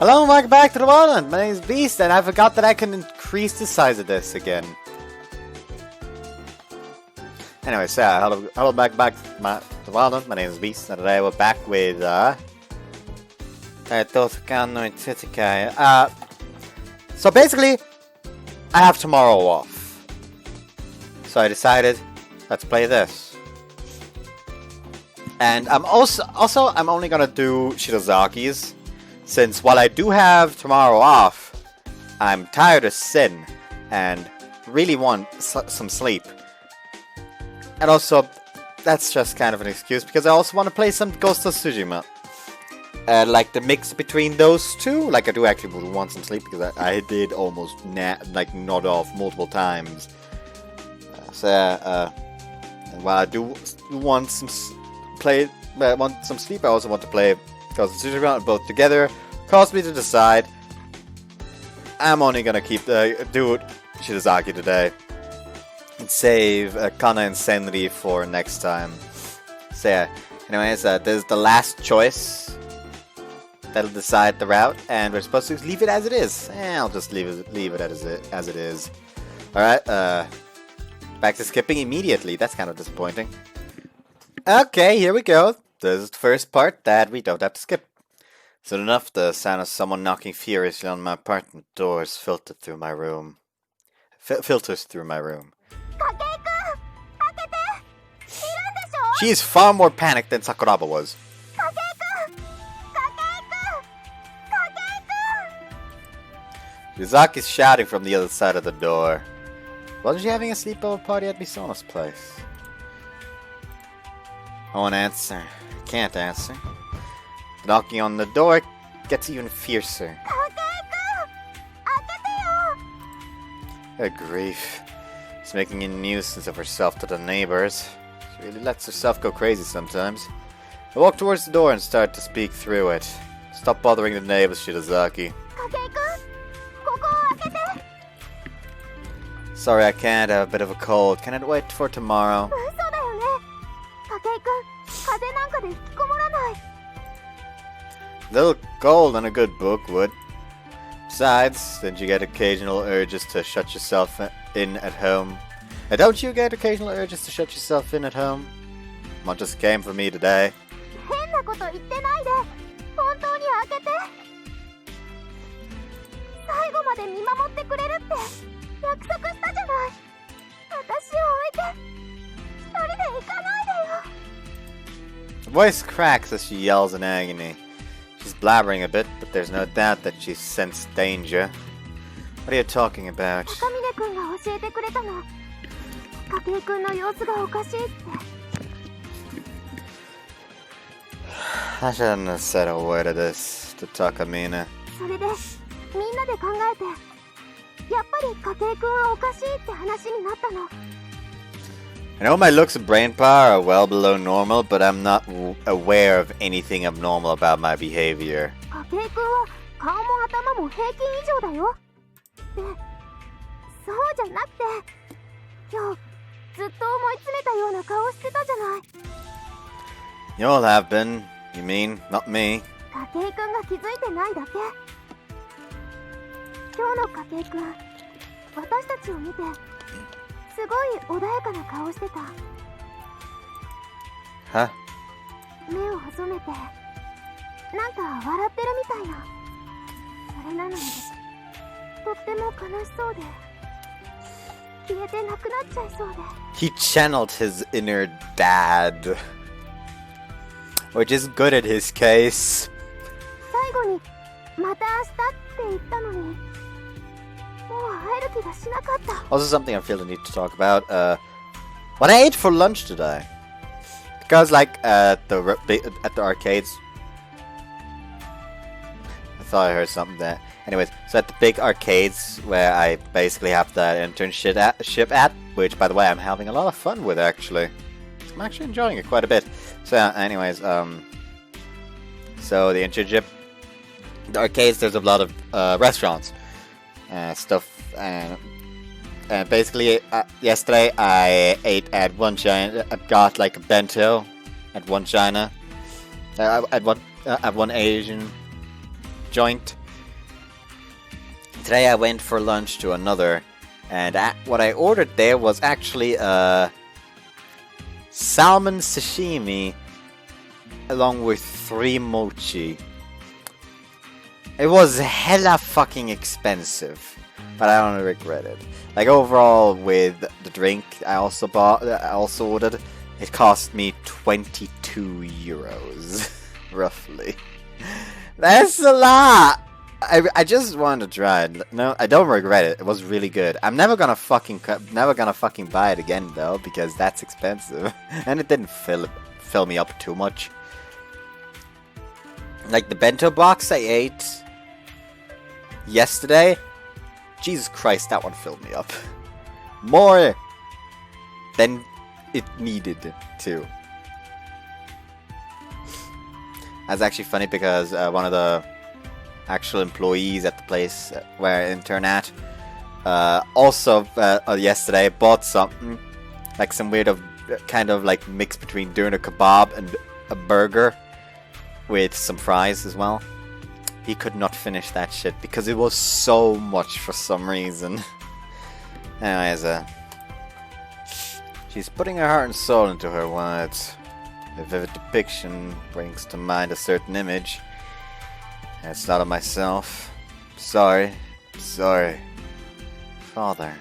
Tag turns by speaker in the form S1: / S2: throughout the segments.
S1: Hello and welcome back to the Wildland. My name is Beast and I forgot that I can increase the size of this again. Anyway, so hello back to the Wildland. My name is Beast and today we're back with Daitoshokan no Hitsujikai. So basically, I have tomorrow off. So I decided, let's play this. And I'm I'm only gonna do Shirasaki's. Since while I do have tomorrow off, I'm tired of Sin and really want some sleep. And also, that's just kind of an excuse because I also want to play some Ghost of Tsushima. Like the mix between those two, like I do actually want some sleep because I did almost nod off multiple times. And while I do want some sleep, I also want to play Ghost of Tsushima both together. Caused me to decide I'm only gonna do Shirasaki today and save Kana Insanity for next time. So yeah, anyways, this is the last choice that'll decide the route, and we're supposed to leave it as it is. I'll just leave it as it is. All right, back to skipping immediately. That's kind of disappointing. Okay, here we go. This is the first part that we don't have to skip. Soon enough, the sound of someone knocking furiously on my apartment doors filters through my room. She is far more panicked than Sakuraba was. Yuzaki is shouting from the other side of the door. Wasn't she having a sleepover party at Misono's place? I won't answer. I can't answer. Knocking on the door gets even fiercer. Good grief. She's making a nuisance of herself to the neighbors. She really lets herself go crazy sometimes. I walk towards the door and start to speak through it. Stop bothering the neighbors, Shirasaki. Sorry, I can't. I have a bit of a cold. Can it wait for tomorrow? A little cold and a good book would. Besides, don't you get occasional urges to shut yourself in at home? Don't you get occasional urges to shut yourself in at home? One just came for me today. Her voice cracks as she yells in agony. She's blabbering a bit, but there's no doubt that she sensed danger. What are you talking about? I shouldn't have said a word of this to Takamina. I know my looks and brain power are well below normal, but I'm not aware of anything abnormal about my behavior. You all have been, you mean, not me. Huh? He channeled his inner dad, which is good in his case. Also something I feel the need to talk about, what I ate for lunch today. Because like at the arcades, I thought I heard something there. Anyways, so at the big arcades where I basically have that internship at, which by the way I'm having a lot of fun with actually. I'm actually enjoying it quite a bit. So anyways, so the internship, the arcades, there's a lot of restaurants, stuff, and basically yesterday I ate at one China. I got like a bento at one China, at one Asian joint, today I went for lunch to another, and what I ordered there was actually salmon sashimi along with 3 mochi. It was hella fucking expensive, but I don't regret it. Like overall, with the drink I also ordered, it cost me 22 euros, roughly. That's a lot. I just wanted to try it. No, I don't regret it. It was really good. I'm never gonna fucking buy it again though, because that's expensive, and it didn't fill me up too much. Like the bento box I ate yesterday, Jesus Christ, that one filled me up more than it needed to. That's actually funny because one of the actual employees at the place where I intern at also yesterday bought something, like some weird kind of like mix between doner kebab and a burger with some fries as well. He could not finish that shit because it was so much for some reason. Anyways, she's putting her heart and soul into her words. A vivid depiction brings to mind a certain image. And it's not of myself. Sorry. Sorry. Father.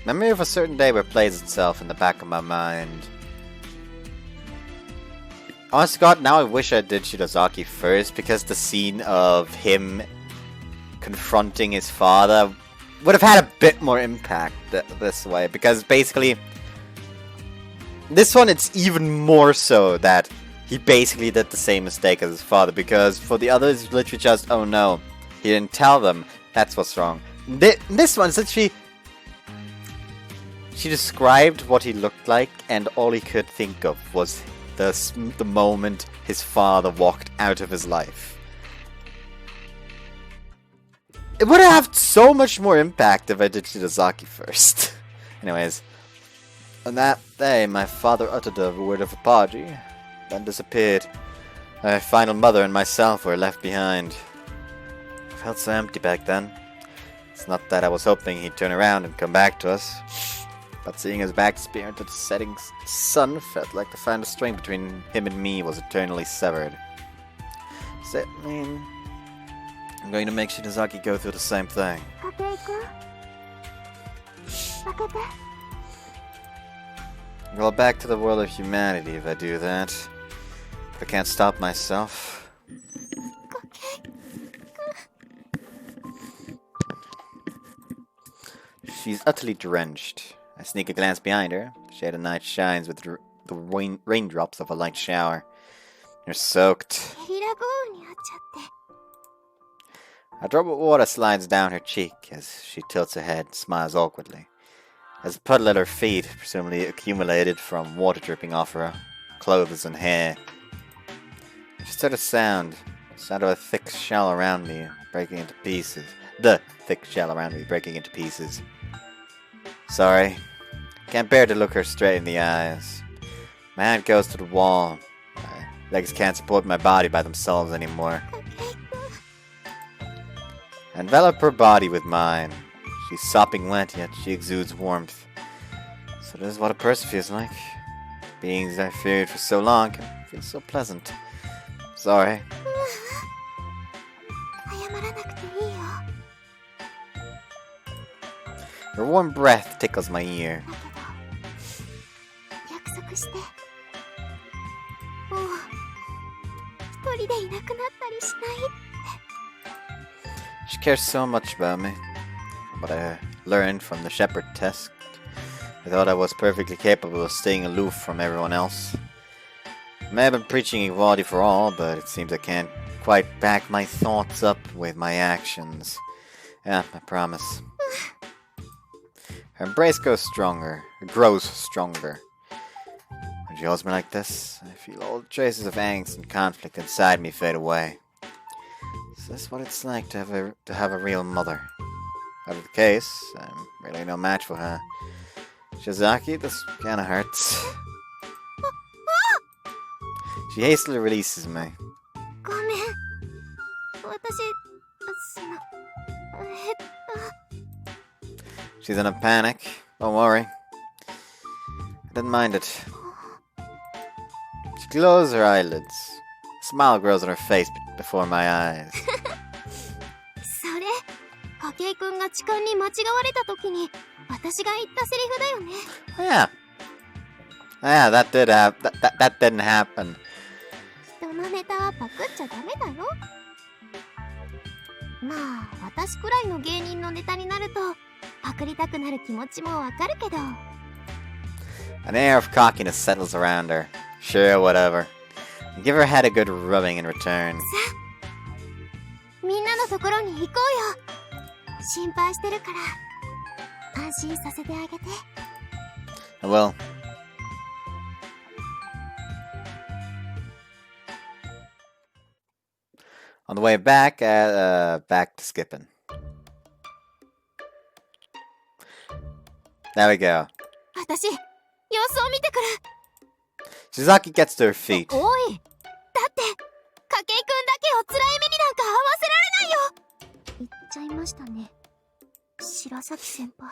S1: Memory of a certain day replays itself in the back of my mind. Honest to God, now I wish I did Shirasaki first, because the scene of him confronting his father would have had a bit more impact this way, because basically this one it's even more so that he basically did the same mistake as his father, because for the others it's literally just, oh no, he didn't tell them, that's what's wrong. This one's literally, she described what he looked like and all he could think of was the moment his father walked out of his life. It would have so much more impact if I did Shirasaki first. Anyways, on that day, my father uttered a word of apology, then disappeared. My final mother and myself were left behind. I felt so empty back then. It's not that I was hoping he'd turn around and come back to us, but seeing his back disappear into the setting sun felt like the final string between him and me was eternally severed. Does that mean I'm going to make Shirasaki go through the same thing? Well, back to the world of humanity if I do that. But I can't stop myself. She's utterly drenched. I sneak a glance behind her. The shade of night shines with the raindrops of a light shower. You're soaked. A drop of water slides down her cheek as she tilts her head and smiles awkwardly. There's a puddle at her feet, presumably accumulated from water dripping off her clothes and hair. I just heard a sound. The sound of a thick shell around me breaking into pieces. The thick shell around me breaking into pieces. Sorry. Can't bear to look her straight in the eyes. My hand goes to the wall. My legs can't support my body by themselves anymore. I envelop her body with mine. She's sopping wet, yet she exudes warmth. So this is what a person feels like. Beings I feared for so long can feel so pleasant. Sorry. Her warm breath tickles my ear. She cares so much about me. What I learned from the shepherd test. I thought I was perfectly capable of staying aloof from everyone else. I may have been preaching equality for all, but it seems I can't quite back my thoughts up with my actions. Yeah, I promise. Her embrace grows stronger. When she holds me like this, I feel all the traces of angst and conflict inside me fade away. Is this what it's like to have a real mother? Out of the case, I'm really no match for her. Shirasaki, this kinda hurts. She hastily releases me.
S2: ごめん。私、
S1: She's in a panic. Don't worry. I didn't mind it. She closes her eyelids. A smile grows on her face before my eyes.
S2: それ、筧くんが痴漢に間違われた時に私が言ったセリフだよね。
S1: Oh, yeah. Yeah, that didn't happen.
S2: 人のネタはパクっちゃダメだよ。まあ、私くらいの芸人のネタになるとパクりたくなる気持ちもわかるけど。
S1: An air of cockiness settles around her. Sure, whatever. I give her head a good rubbing in return.
S2: さあ、みんなのところに行こうよ。心配してるから安心させてあげて。
S1: I will. On the way back, back to skipping. There we go.
S2: 私、様子を見てくる。
S1: Shirasaki gets to her feet.
S2: おい、だって筧くんだけを辛い目になんか合わせられないよ。言っちゃいましたね、白崎先輩。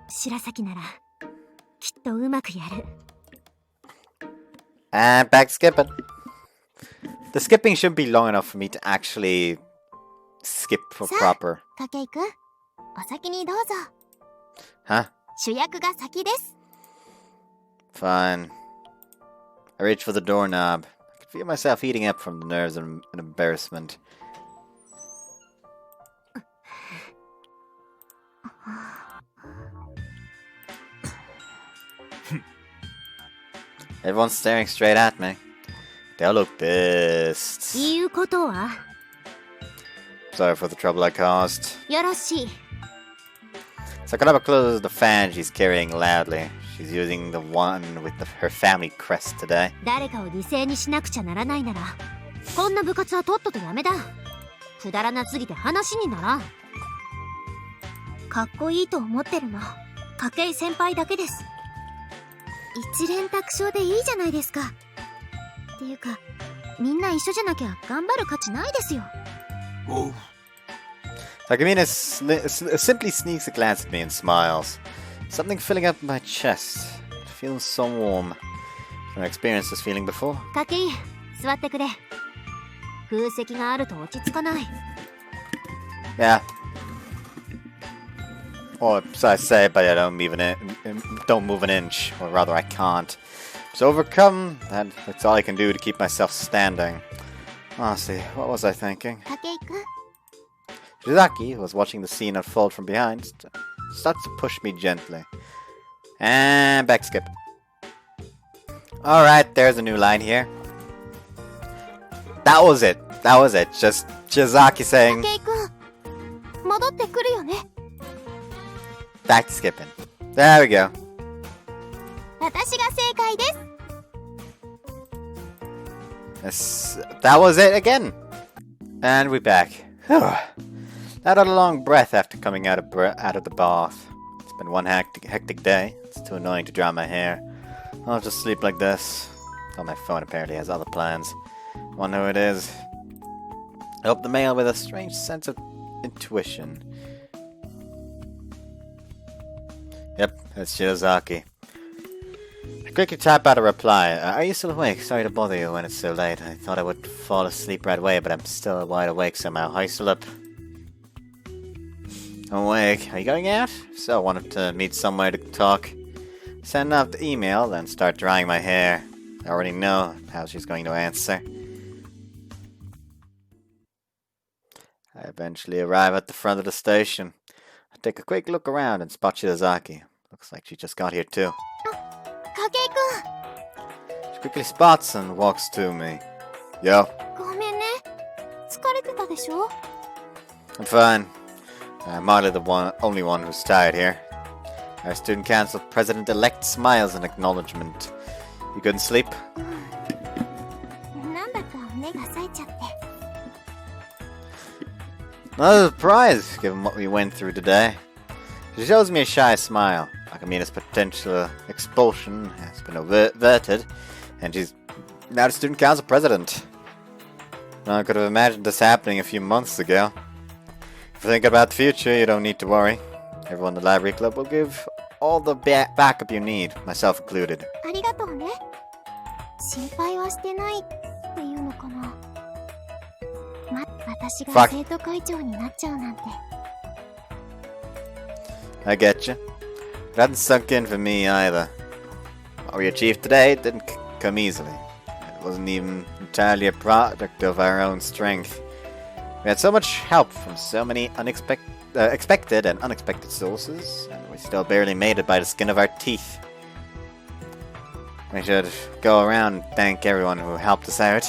S2: 白崎ならきっとうまくやる。
S1: And back skipping. The skipping shouldn't be long enough for me to actually skip for proper.
S2: 筧くん、お先にどうぞ。
S1: Huh?
S2: 主役が先です。
S1: Fine. I reach for the doorknob. I can feel myself heating up from the nerves and embarrassment. Everyone's staring straight at me. They all look pissed.
S2: いうことは
S1: Sorry for the trouble I caused.
S2: よろしい。
S1: Sakuraba closes the fan she's carrying loudly. She's using the one with her family crest today.
S2: 誰かを犠牲にしなくちゃならないならこんな部活はとっととやめだ。くだらなすぎて話にならん。かっこいいと思ってるの筧先輩だけです。一連卓勝でいいじゃないですか。っていうかみんな一緒じゃなきゃ頑張る価値ないですよ。
S1: Takamina simply sneaks a glance at me and smiles. Something filling up my chest. It feels so warm. I've experienced this feeling before.
S2: 筧、座ってくれ。空席があると落ち着かない。
S1: Yeah. Or so I say, but I don't move an inch. Or rather, I can't. So overcome, that's all I can do to keep myself standing. Honestly, what was I thinking?
S2: 筧くん、
S1: Shirasaki, who was watching the scene unfold from behind, starts to push me gently. And back skip. Alright, there's a new line here. That was it. Just Shirasaki saying
S2: 筧くん、戻ってくるよね。
S1: back skipping. There we go.
S2: 私が正解です。
S1: Yes, that was it again. And we're back. I had a long breath after coming out of the bath. It's been one hectic day. It's too annoying to dry my hair. I'll just sleep like this. Oh, my phone apparently has other plans. Wonder who it is. I opened the mail with a strange sense of intuition. Yep, it's Shirasaki. I quickly type out a reply. Are you still awake? Sorry to bother you when it's so late. I thought I would fall asleep right away, but I'm still wide awake somehow. How you still up? Awake. Are you going out? So I wanted to meet somewhere to talk. Send out the email, then start drying my hair. I already know how she's going to answer. I eventually arrive at the front of the station. I take a quick look around and spot Shirasaki. Looks like she just got here too.
S2: 筧くん、
S1: She quickly spots and walks to me. Yo.
S2: ごめんね。疲れてたでしょ。
S1: I'm fine. I'm hardly the only one who's tired here. Our student council president-elect smiles in acknowledgement. You couldn't sleep?
S2: なんだか目が冴えちゃって。
S1: Not a surprise, given what we went through today. She shows me a shy smile. Akamina's potential expulsion has been averted, and she's now the student council president. I could have imagined this happening a few months ago. If you think about the future, you don't need to worry. Everyone in the library club will give all the backup you need, myself included.
S2: ありがとうね。心配はしてないっていうのかな。私が生徒会長になっちゃうなんて。
S1: I get you. It hadn't sunk in for me either. What we achieved today didn't come easily. It wasn't even entirely a product of our own strength. We had so much help from so many expected and unexpected sources, and we still barely made it by the skin of our teeth. We should go around and thank everyone who helped us out.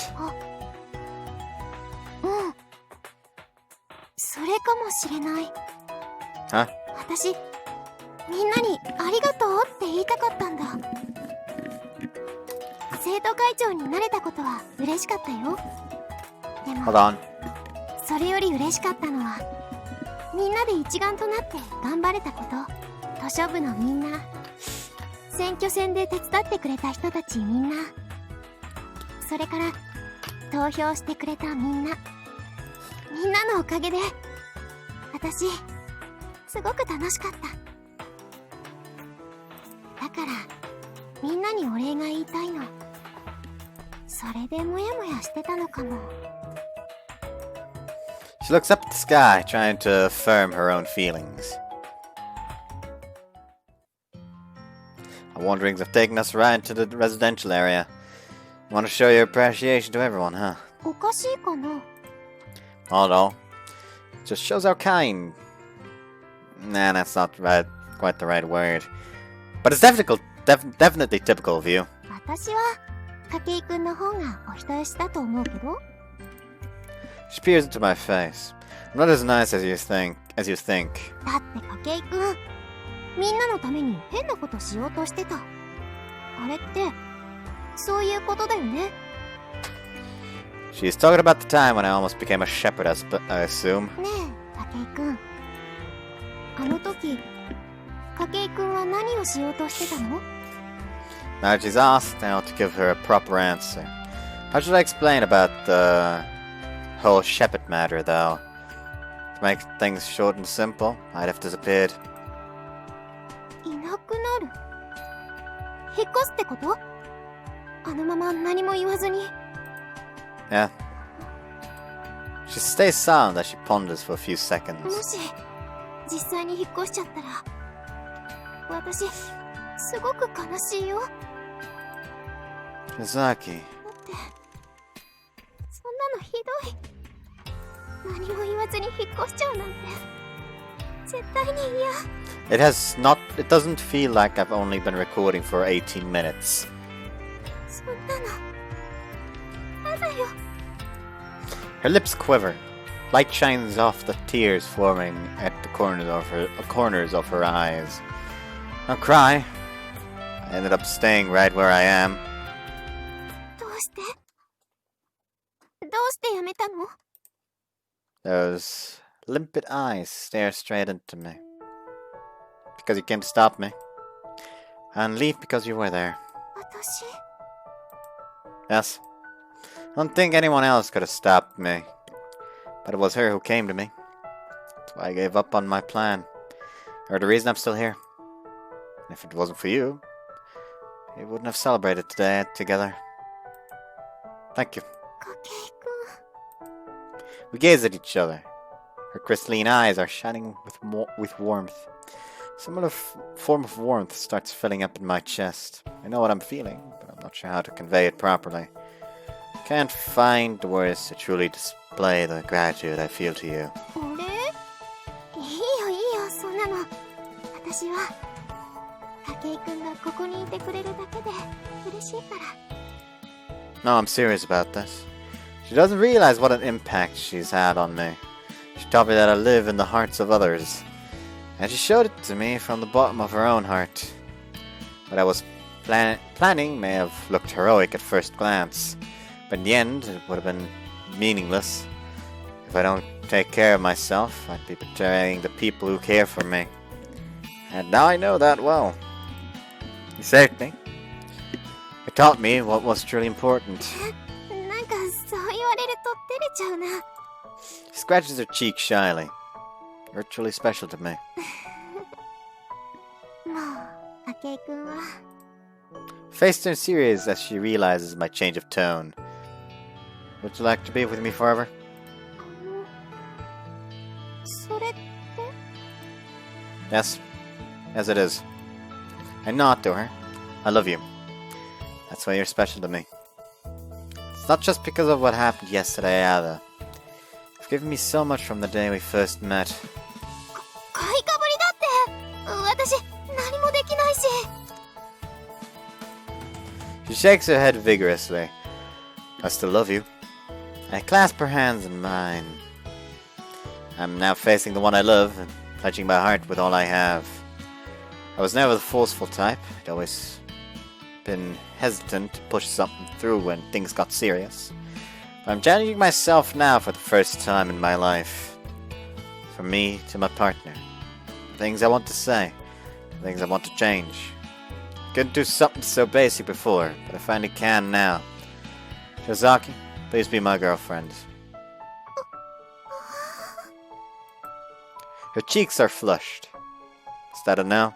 S2: それかもしれない。
S1: Huh?
S2: 私、みんなにありがとうって言いたかったんだ。生徒会長になれたことは嬉しかったよ。でも、
S1: Hold on.
S2: それより嬉しかったのは、みんなで一丸となって頑張れたこと。図書部のみんな、選挙戦で手伝ってくれた人たちみんな、それから投票してくれたみんなのおかげで私すごく楽しかった。だからみんなにお礼が言いたいの。それでモヤモヤしてたのかも。
S1: She looks up at the sky, trying to affirm her own feelings. Our wanderings have taken us right to the residential area. You want to show your appreciation to everyone, huh?
S2: おかしいかな。
S1: Oh no. It just shows how kind. Nah, that's not quite the right word. But it's definitely typical of you.
S2: 私は筧くんの方がお人よしだと思うけど。
S1: She peers into my face. I'm not as nice as you think.
S2: だって筧くん、みんなのために変なことしようとしてた。あれってそういうことだよね。
S1: She's talking about the time when I almost became a shepherd, I assume.
S2: ねえ筧くん、あの時筧くんは何をしようとしてたの？
S1: Now that she's asked, I ought to give her a proper answer. How should I explain about the whole shepherd matter, though? To make things short and simple, I'd have disappeared.
S2: いなくなる？引っ越すってこと？あのまま何も言わずに。
S1: Yeah. She stays silent as she ponders for a few seconds.
S2: もし実際に引っ越しちゃったら私すごく悲しいよ。
S1: Shirasaki.
S2: だってそんなのひどい。何も言わずに引っ越しちゃうなんて絶対に嫌。
S1: It doesn't feel like I've only been recording for 18 minutes.
S2: そんなのやだよ。
S1: Her lips quiver. Light shines off the tears forming at the corners of her eyes. Don't cry. I ended up staying right where I am.
S2: どうしてやめたの？
S1: Those limpid eyes stare straight into me. Because you came to stop me. And leave because you were there.
S2: 私
S1: Yes. I don't think anyone else could have stopped me. But it was her who came to me. That's why I gave up on my plan. Or the reason I'm still here. And if it wasn't for you, we wouldn't have celebrated today together. Thank you.
S2: 筧くん。
S1: We gaze at each other. Her crystalline eyes are shining with warmth. A similar form of warmth starts filling up in my chest. I know what I'm feeling, but I'm not sure how to convey it properly. Can't find the words to truly display the gratitude I feel to you.
S2: あれ？いいよそんなの。私は筧くんがここにいてくれるだけで嬉しいから。
S1: No, I'm serious about this. She doesn't realize what an impact she's had on me. She taught me that I live in the hearts of others. And she showed it to me from the bottom of her own heart. What I was planning may have looked heroic at first glance. But in the end, it would have been meaningless. If I don't take care of myself, I'd be betraying the people who care for me. And now I know that well. You saved me. You taught me what was truly important.
S2: なんかそう言われると照れちゃうな。
S1: She scratches her cheek shyly. You're truly special to me.
S2: もう、筧くんは。
S1: Face turns serious as she realizes my change of tone. Would you like to be with me forever?
S2: それって
S1: Yes. Yes, it is. I nod to her. I love you. That's why you're special to me. It's not just because of what happened yesterday either. You've given me so much from the day we first met.
S2: 買いかぶりだって私何もできないし
S1: She shakes her head vigorously. I still love you. I clasp her hands in mine. I'm now facing the one I love and pledging my heart with all I have. I was never the forceful type. I'd always been hesitant to push something through when things got serious. But I'm challenging myself now for the first time in my life. From me to my partner. Things I want to say. Things I want to change. Couldn't do something so basic before, but I finally can now. Shirasaki, please be my girlfriend. Her cheeks are flushed. Is that a no?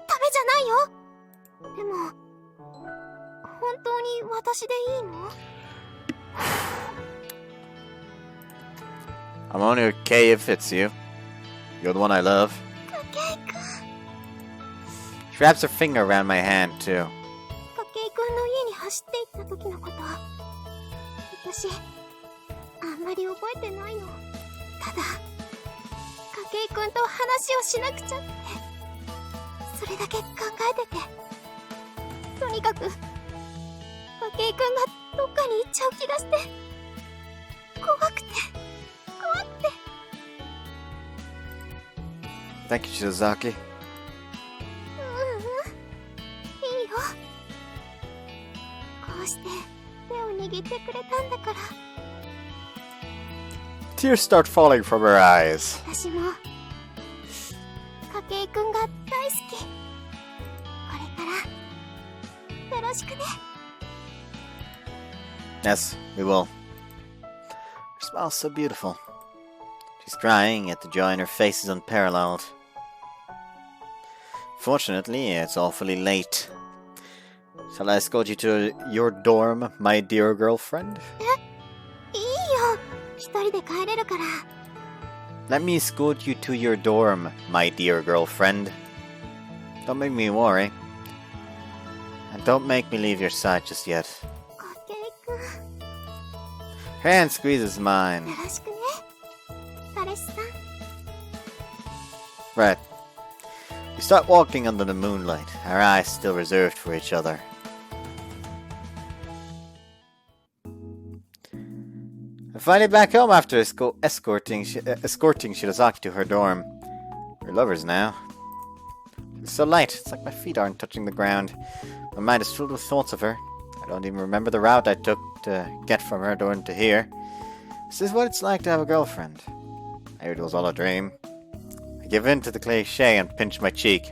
S2: ダメじゃないよでも本当に私でいいの
S1: I'm only okay if it's you. You're the one I love.
S2: 筧くん
S1: She wraps her finger around my hand, too.
S2: 筧くんの家に走って行った時のこと私あんまり覚えてないのただ筧くんと話をしなくちゃってそれだけ考えててとにかく筧くんがどっかに行っちゃう気がして怖くて怖くて
S1: Thank you, Shirasaki.
S2: いいよこうして手を握ってくれたんだから
S1: Tears start falling from her eyes.
S2: 私も筧くんが大好きこれからよろしくね
S1: Yes, we will. Her smile's so beautiful. She's crying, yet the joy in her face is unparalleled. Fortunately, it's awfully late. Shall I escort you to your dorm, my dear girlfriend?
S2: いいよ一人で帰れるから
S1: Let me escort you to your dorm, my dear girlfriend. Don't make me worry. And don't make me leave your side just yet.
S2: 筧くん
S1: Her hand squeezes mine.
S2: よろしくね彼氏さん
S1: Right. We start walking under the moonlight, our eyes still reserved for each other. I'm finally back home after escorting Shirasaki to her dorm. We're lovers now. It's so light, it's like my feet aren't touching the ground. My mind is filled with thoughts of her. I don't even remember the route I took to get from her dorm to here. Is this what it's like to have a girlfriend? Maybe it was all a dream. I give in to the cliche and pinch my cheek.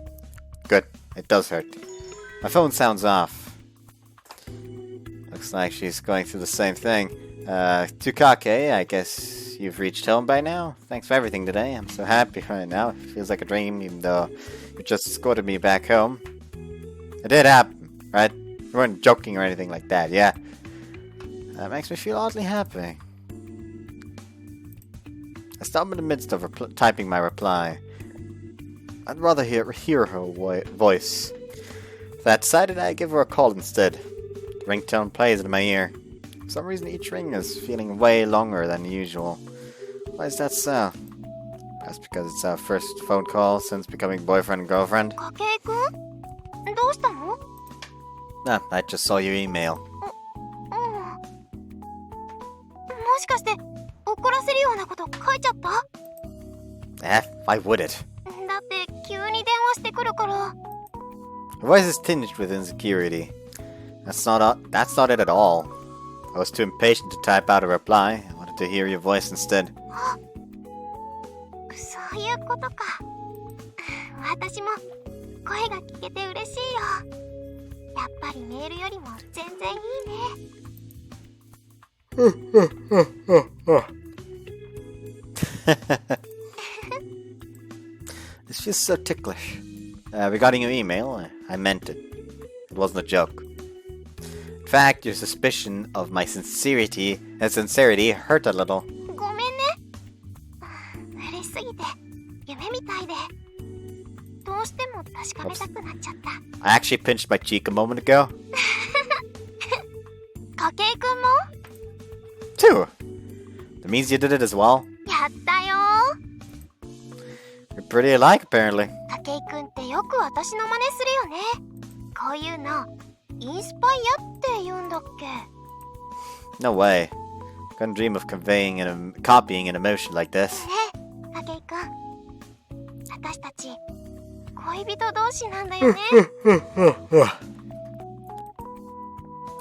S1: Good, it does hurt. My phone sounds off. Looks like she's going through the same thing. Tsukake, I guess you've reached home by now? Thanks for everything today. I'm so happy right now. It feels like a dream, even though you just escorted me back home. It did happen, right? You weren't joking or anything like that, yeah? That makes me feel oddly happy. I stop in the midst of typing my reply. I'd rather hear her voice. So I decided I'd give her a call instead. The ringtone plays in my ear. For some reason each ring is feeling way longer than usual. Why is that so? Perhaps because it's our first phone call since becoming boyfriend and girlfriend?
S2: 筧くんどうしたの
S1: Nah, I just saw your email.
S2: もしかして怒らせるようなこと書いちゃった
S1: Why would it?
S2: だって急に電話してくるから
S1: Her voice is tinged with insecurity. That's not it at all. I was too impatient to type out a reply. I wanted to hear your voice instead.
S2: そういうことか私も声が聞けて嬉しいよ。やっぱりメールよりも全然いいね。
S1: It's just so ticklish. Regarding your email, I meant it. It wasn't a joke. In fact, your suspicion of my sincerity hurt a little.
S2: ごめんね。嬉しすぎて夢みたいで、どうしても確かめたくなっちゃった。
S1: I actually pinched my cheek a moment ago.
S2: 筧くんも
S1: Too. That means you did it as well.
S2: やったよ。
S1: You're pretty alike, apparently.
S2: 筧くんってよく私の真似するよね。こういうのインスパイアって言うんだっけ。
S1: No way. Couldn't dream of copying an emotion like this.
S2: ねえ、筧くん。私たち恋人同士なんだよね。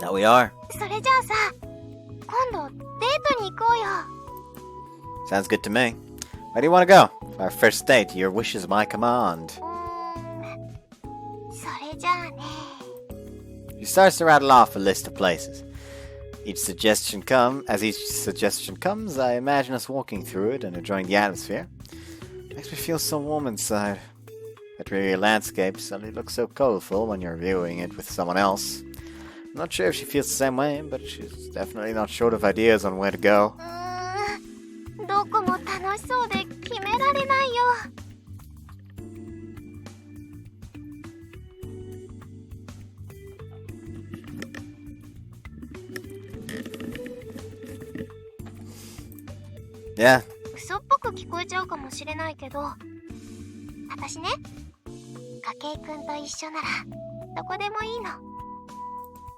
S1: That we are.
S2: それじゃあさ、今度デートに行こうよ。
S1: Sounds good to me. Where do you want to go? Our first date, your wish is my command.
S2: それじゃあね。
S1: She starts to rattle off a list of places. As each suggestion comes, I imagine us walking through it and enjoying the atmosphere. Makes me feel so warm inside. That dreary landscape suddenly looks so colorful when you're viewing it with someone else. I'm not sure if she feels the same way, but she's definitely not short of ideas on where to go.
S2: どこも楽しそうで決められないよ。
S1: Yeah.
S2: 嘘っぽく聞こえちゃうかもしれないけど、私ね、筧くんと一緒ならどこでもいいの。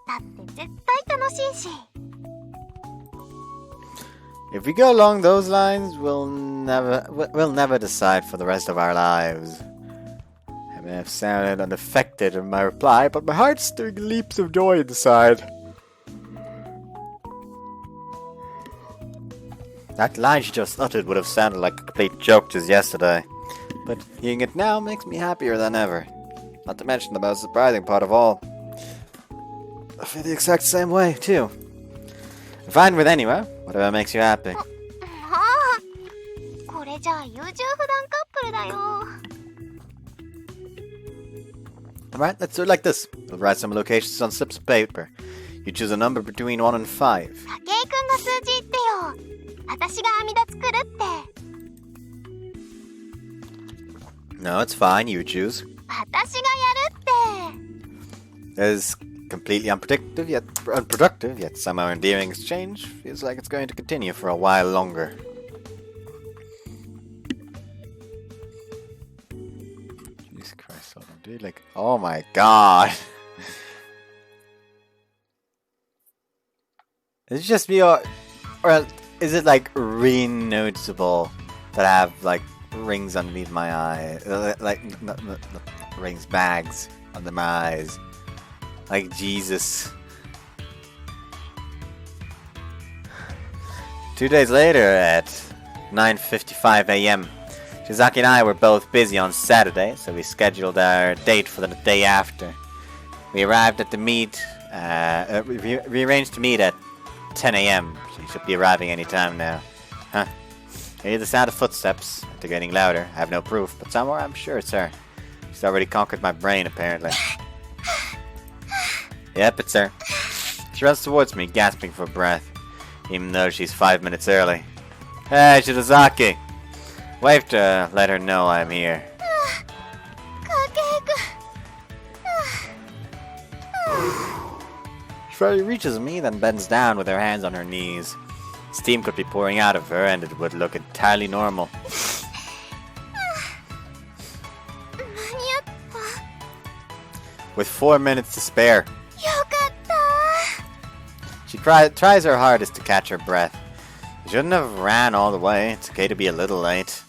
S2: だって絶対楽しいし。
S1: If we go along those lines, we'll never decide for the rest of our lives. I may have sounded unaffected in my reply, but my heart's doing leaps of joy inside. That line she just uttered would have sounded like a complete joke just yesterday, but hearing it now makes me happier than ever. Not to mention the most surprising part of all. I feel the exact same way, too. I'm fine with anywhere, whatever makes you happy.
S2: これじゃあ優柔不断カップルだよ。
S1: Alright, let's do it like this. We'll write some locations on slips of paper. You choose a number between 1 and 5.
S2: 筧くんが数字言ってよ。私が網田作るって。
S1: No, it's fine, you choose.
S2: 私がやるって。
S1: As completely unproductive yet somehow endearing exchange feels like it's going to continue for a while longer. Jesus Christ, dude, like, oh my god. Is it just me or is it like really noticeable that I have like rings underneath my eye, like not rings, bags under my eyes? Like, Jesus. 2 days later at 9:55 a.m. Shirasaki and I were both busy on Saturday, so we scheduled our date for the day after. We arrived at the meet, we arranged to meet at 10 a.m. She should be arriving any time now. Huh. I hear the sound of footsteps. They're getting louder. I have no proof, but somewhere I'm sure it's her. She's already conquered my brain, apparently. Yep, it's her. She runs towards me, gasping for breath, even though she's 5 minutes early. Hey, Shirasaki! Wave to let her know I'm here. She finally reaches me, then bends down with her hands on her knees. Steam could be pouring out of her, and it would look entirely normal. With 4 minutes to spare. She tries her hardest to catch her breath. You shouldn't have ran all the way. It's okay to be a little late.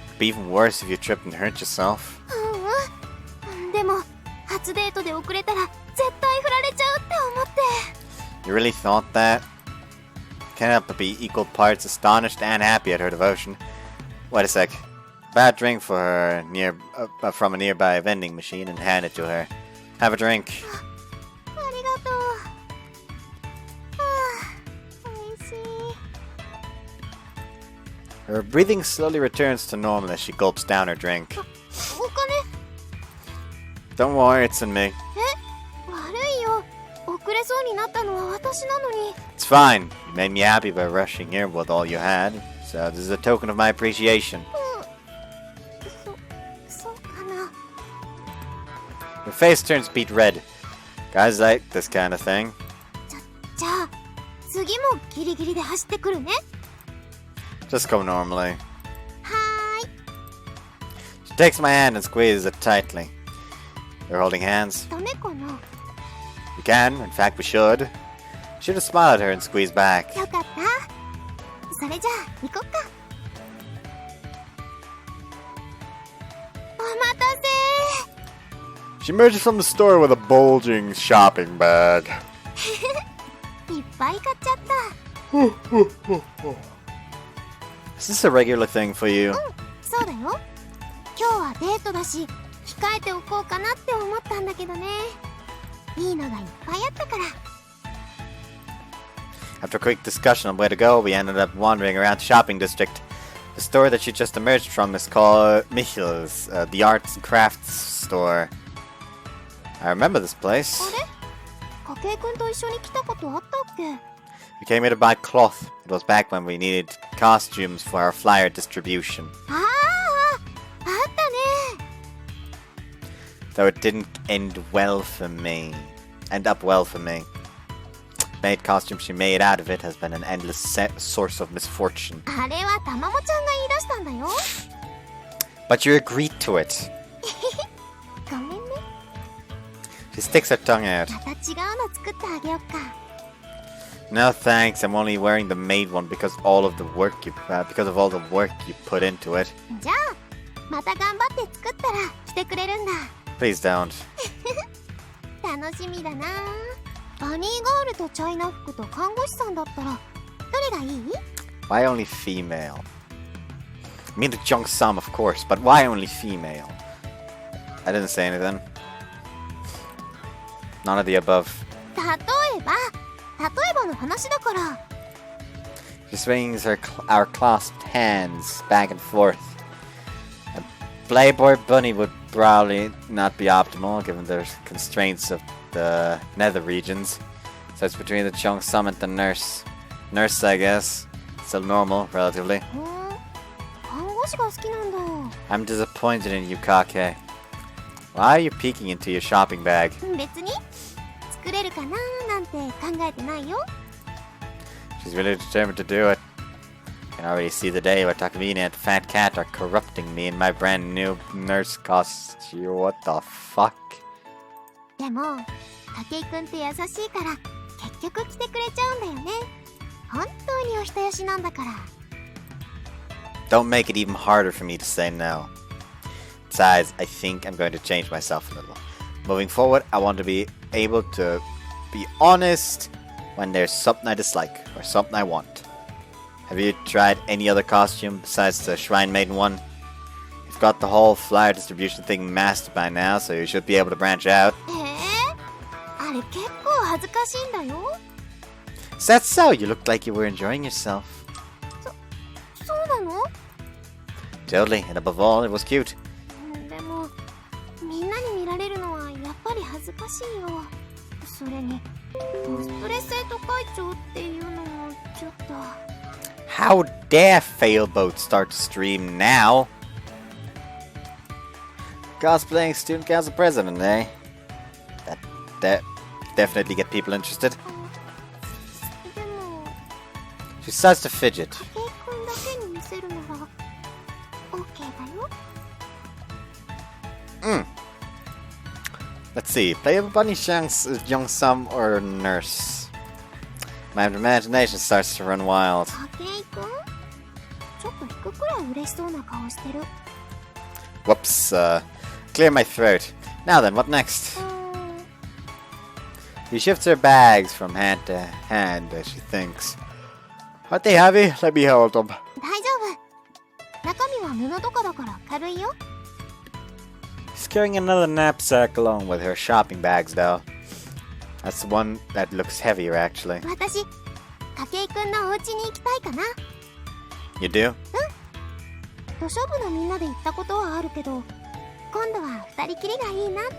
S1: It'd be even worse if you tripped and hurt yourself.
S2: でも初デートで遅れたら絶対振られちゃうって思って。
S1: You really thought that? Can't help but be equal parts astonished and happy at her devotion. Wait a sec. Buy a drink for her from a nearby vending machine and hand it to her. Have a drink.
S2: ありがとう。はあ、おいしい。
S1: Her breathing slowly returns to normal as she gulps down her drink.
S2: お金
S1: Don't worry, it's in me.
S2: 悪いよ。遅れそうになったのは私なのに。
S1: It's fine. You made me happy by rushing here with all you had. So this is a token of my appreciation.
S2: そうかな。
S1: Your face turns beet red. Guys like this kind of thing.
S2: じゃあ次もギリギリで走ってくるね。
S1: Just go normally.
S2: はーい。
S1: She takes my hand and squeezes it tightly. We're holding hands.
S2: ダメかな。
S1: We can, in fact we should. Should have smiled at her and squeezed back.
S2: よかった。それじゃあ行こっか。お待たせ。
S1: She emerges from the store with a bulging shopping bag.
S2: いっぱい買っちゃった。
S1: Is this a regular thing for you?
S2: そうだよ。今日はデートだし控えておこうかなって思ったんだけどね。いいのがいっぱいあったから。
S1: After a quick discussion on where to go, we ended up wandering around the shopping district. The store that she just emerged from is called Michel's, the arts and crafts store. I remember this place.
S2: あれ？筧くんと一緒に来たことあったっけ？
S1: We came here to buy cloth. It was back when we needed costumes for our flyer distribution.
S2: あったね。
S1: Though it didn't end up well for me. Made costume she made out of it has been an endless source of misfortune.
S2: あれはたまもちゃんが言い出したんだよ。
S1: But you agreed to it.
S2: ごめんね。
S1: She sticks her tongue out.
S2: また違うの作ってあげよっか。
S1: No thanks, I'm only wearing the made one because of all the work you put into it.
S2: じゃあまた頑張って作ったら来てくれるんだ。
S1: Please don't.
S2: 楽しみだな。バニーガールとチャイナ服と看護師さんだったらどれがいい？
S1: Why only female? I mean the junk sum, of course, but why only female? I didn't say anything. None of the above.
S2: 例えばの話だから。
S1: She swings our clasped hands back and forth. A Playboy bunny would probably not be optimal given the constraints of the nether regions. So it's between the Chung Sum and the nurse. Nurse, I guess. Still normal, relatively.
S2: 看護師が好きなんだ。
S1: I'm disappointed in you, Kake. Why are you peeking into your shopping bag?
S2: 別に作れるかななんて考えてないよ。
S1: She's really determined to do it. I can already see the day where Takamine and Fat Cat are corrupting me in my brand new nurse costume. What the fuck?
S2: でも筧くんって優しいから結局来てくれちゃうんだよね。本当にお人よしなんだから。
S1: Don't make it even harder for me to say no. Besides, I think I'm going to change myself a little. Moving forward, I want to be able to be honest when there's something I dislike or something I want. Have you tried any other costume besides the Shrine Maiden one? You've got the whole flyer distribution thing mastered by now, so you should be able to branch out.
S2: あれ結構恥ずかしいんだよ。
S1: Is that so? You looked like you were enjoying yourself.
S2: そうなの？
S1: Totally, and above all, it was cute.
S2: でもみんなに見られるのはやっぱり恥ずかしいよ。それにコスプレ生徒会長っていうのもちょっと。
S1: How dare Failboat start to stream now? Cosplaying student council president, eh? That definitely get people interested.
S2: でも
S1: She starts to fidget.
S2: 筧くんだけに見せるなら OK だよ。
S1: Let's see. Play a bunny shanks, young sum or nurse. My imagination starts to run wild.
S2: 筧くんちょっと引くくらい嬉しそうな顔してる。
S1: Whoops. Clear my throat. Now then, what next? She shifts her bags from hand to hand as she thinks. Aren't they heavy? Let me hold them.
S2: 大丈夫。中身は布とかだから軽いよ。
S1: She's carrying another knapsack along with her shopping bags, though. That's the one that looks heavier, actually.
S2: 私、筧くんのお家に行きたいかな。
S1: You do?
S2: 図書部のみんなで行ったことはあるけど、今度は二人きりがいいなって。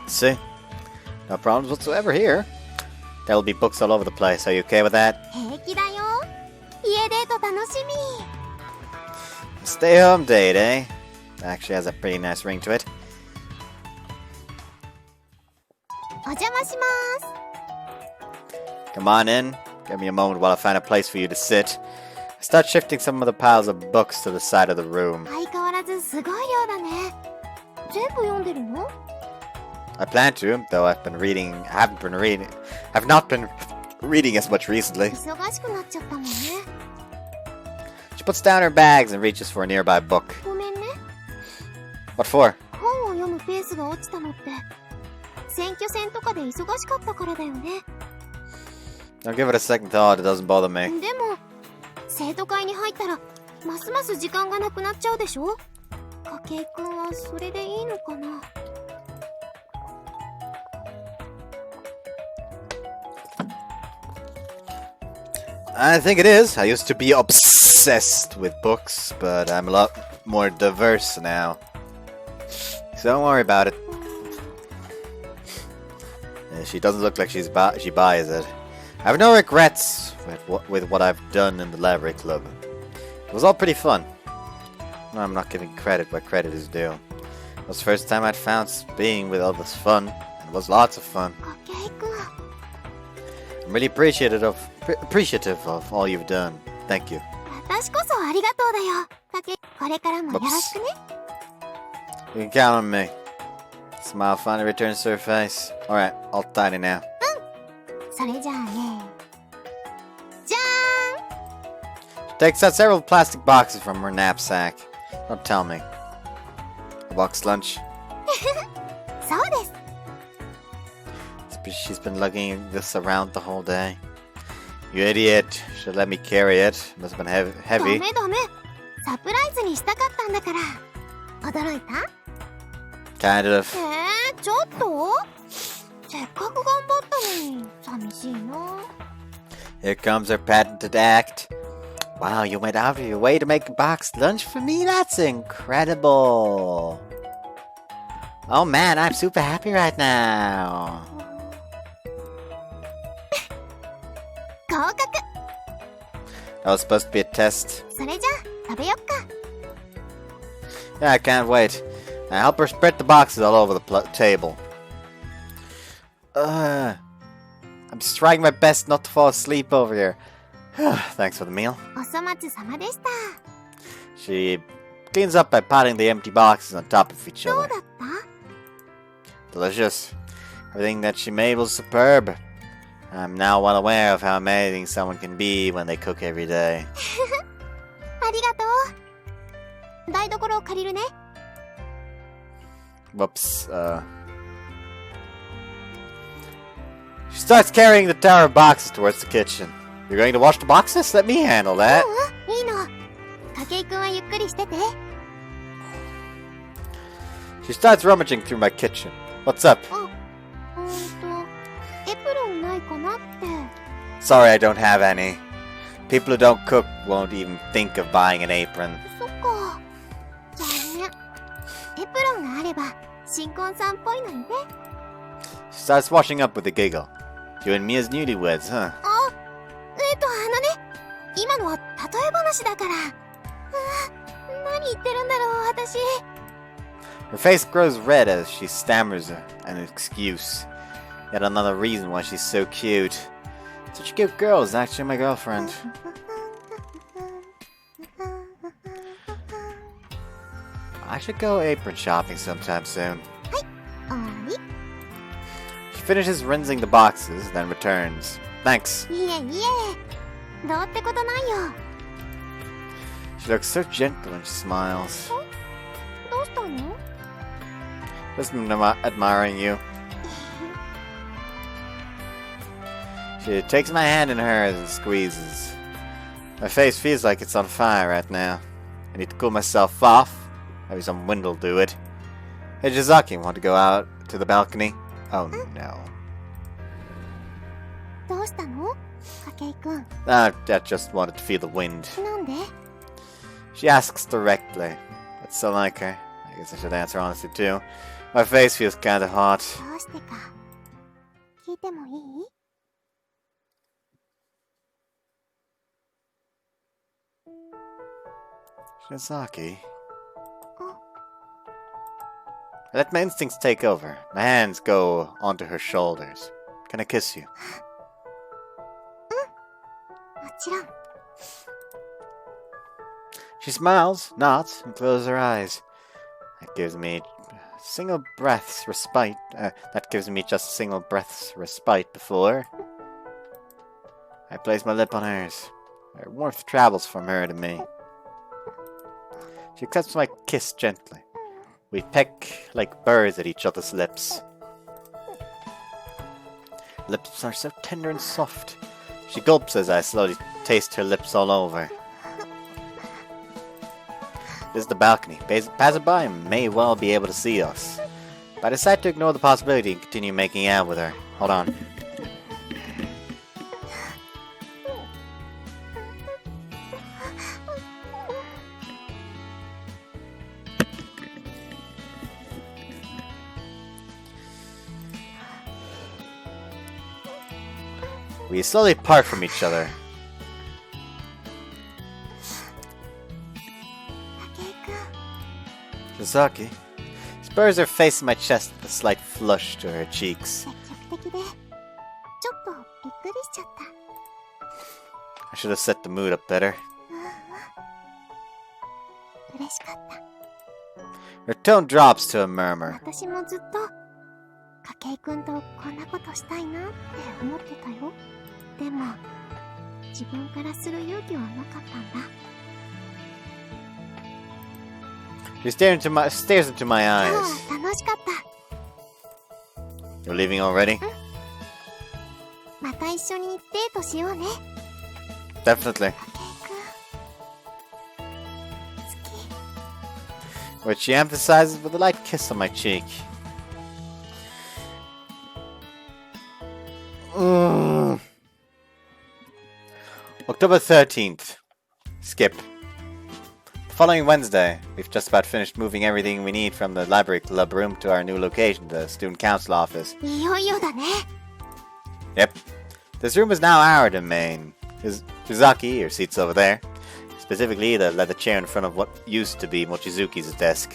S1: See? No problems whatsoever here. There will be books all over the place. Are you okay with that?
S2: 平気だよ。家デート楽しみ。
S1: Stay home date, eh? Actually has a pretty nice ring to it.
S2: お邪魔します。
S1: Come on in. Give me a moment while I find a place for you to sit. I start shifting some of the piles of books to the side of the room.
S2: 相変わらずすごい量だね。全部読んでるの？
S1: I plan to, though I've not been reading as much recently.
S2: 忙しくなっちゃったもんね。
S1: She puts down her bags and reaches for a nearby book.
S2: ごめんね。
S1: What for?
S2: 本を読むペースが落ちたのって、選挙戦とかで忙しかったからだよね。
S1: Don't give it a second thought, it doesn't bother me.
S2: でも、生徒会に入ったら、ますます時間がなくなっちゃうでしょ？筧くんはそれでいいのかな？
S1: I think it is. I used to be obsessed with books, but I'm a lot more diverse now. So don't worry about it. She doesn't look like she buys it. I have no regrets with what I've done in the library club. It was all pretty fun. No, I'm not giving credit where credit is due. It was the first time I'd found being with all this fun. It was lots of fun.
S2: 筧くん。
S1: I'm really appreciative of all you've done. Thank you.
S2: 私こそありがとうだよ。これからもよろしくね。
S1: You can count on me. Smile finally returns to her face. Alright, all tidy now.
S2: それじゃあね。じゃーん。
S1: Takes out several plastic boxes from her knapsack. Don't tell me. A box lunch.
S2: そうです。
S1: She's been lugging this around the whole day. You idiot. Should let me carry it. Must have been
S2: ダ
S1: heavy.
S2: メダメ。サプライズにしたかったんだから。驚いた？
S1: Kind of.
S2: ちょっと？せっかく頑張ったのに寂しいな。
S1: Here comes her patented act. Wow, you went out of your way to make a boxed lunch for me? That's incredible. Oh man, I'm super happy right now.
S2: 合格。
S1: That was supposed to be a test.
S2: それじゃあ食べよっか。
S1: Yeah, I can't wait. Now help her spread the boxes all over the table. I'm just trying my best not to fall asleep over here. Thanks for the meal.
S2: お粗末様でした。
S1: She cleans up by potting the empty boxes on top of each
S2: どう
S1: other.
S2: だった？
S1: Delicious. Everything that she made was superb. I'm now well aware of how amazing someone can be when they cook every day.
S2: ありがとう。台所を借りるね。
S1: Whoops. She starts carrying the tower of boxes towards the kitchen. You're going to wash the boxes? Let me handle that.
S2: いいの。筧くんはゆっくりしてて。
S1: She starts rummaging through my kitchen. What's up?
S2: エプロンないかなって。
S1: Sorry, I don't have any. People who don't cook won't even think of buying an apron.
S2: そっか。残念。エプロンがあれば新婚さんっぽいのにね。
S1: She starts washing up with a giggle. You and me as newlyweds, huh?
S2: 今のは例え話だから。何言ってるんだろう、私。
S1: Her face grows red as she stammers an excuse. Yet another reason why she's so cute. Such a cute girl is actually my girlfriend. I should go apron shopping sometime soon.
S2: 終わ
S1: She finishes rinsing the boxes, then returns. Thanks.
S2: り。いえいえ。どうってことないよ。
S1: She looks so gentle when she smiles.
S2: どうしたの？
S1: Just admiring you. She takes my hand in hers and squeezes. My face feels like it's on fire right now. I need to cool myself off. Maybe some wind will do it. Hey, Shirasaki, want to go out to the balcony? Oh no.
S2: どうしたの？筧くん。
S1: I just wanted to feel the wind.
S2: なんで？
S1: She asks directly. That's so like her. I guess I should answer honestly too. My face feels kinda hot.
S2: どうしてか聞いてもいい？
S1: Shirasaki? I let my instincts take over. My hands go onto her shoulders. Can I kiss you?
S2: もちろん。
S1: She smiles, nods, and closes her eyes. That gives me single breath's respite. That gives me just single breath's respite before. I place my lip on hers. Her warmth travels from her to me. She accepts my kiss gently. We peck like birds at each other's lips. Lips are so tender and soft. She gulps as I slowly taste her lips all over. This is the balcony. Passerby may well be able to see us. But I decide to ignore the possibility and continue making out with her. Hold on. We slowly part from each other.
S2: 筧くん。
S1: Shirasaki spurs her face in my chest with a slight flush to her cheeks.
S2: 積極的でちょっとびっくりしちゃった。
S1: I should have set the mood up better.
S2: 嬉しかった。
S1: Her tone drops to a murmur.
S2: 私もずっと筧くんとこんなことしたいなって思ってたよ。でも自分からする勇気はなかったんだ。
S1: She stares into my
S2: 今
S1: eyes.
S2: 日は楽しかった。
S1: You're leaving already?
S2: また一緒にデートしようね。
S1: Definitely.
S2: 筧くん好き。
S1: Which she emphasizes with a light kiss on my cheek. October 13th. Skip. The following Wednesday, we've just about finished moving everything we need from the library club room to our new location, the student council office.
S2: いよいよだね。
S1: Yep. This room is now our domain. Shirasaki, your seat's over there. Specifically, the leather chair in front of what used to be Mochizuki's desk.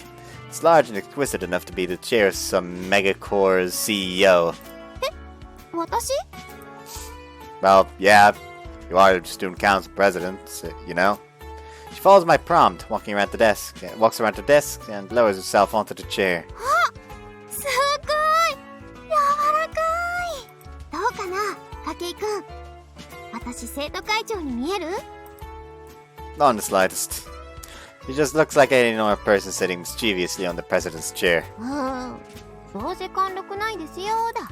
S1: It's large and exquisite enough to be the chair of some megacore's CEO.
S2: 私？
S1: Well, yeah, you are the student council president, you know. She follows my prompt, walks around the desk, and lowers herself onto the chair.
S2: すごい柔らかい。どうかな筧くん。私生徒会長に見える？
S1: Not in the slightest. She just looks like any normal person sitting mischievously on the president's chair.
S2: どうせ貫禄ないですよだ。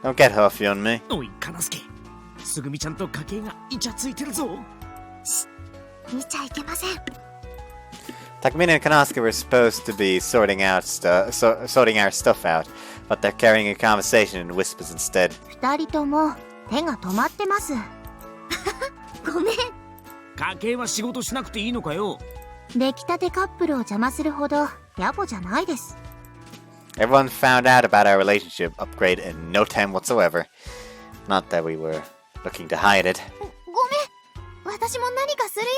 S1: Don't get huffy on me.
S3: おい、カナスケ。すぐみちゃんと家計がイチャついてるぞ。
S2: 見ちゃいけません。
S1: Takamine and Kanosuke were supposed to be sorting our stuff out, but they're carrying a conversation in whispers instead.
S2: 二人とも手が止まってます。ごめん。
S3: 家計は仕事しなくていいのかよ。
S2: 出来たてカップルを邪魔するほど野暮じゃないです。
S1: Everyone found out about our relationship upgrade in no time whatsoever. Not that we were looking to hide it.
S2: ごめん。私も何かするよ。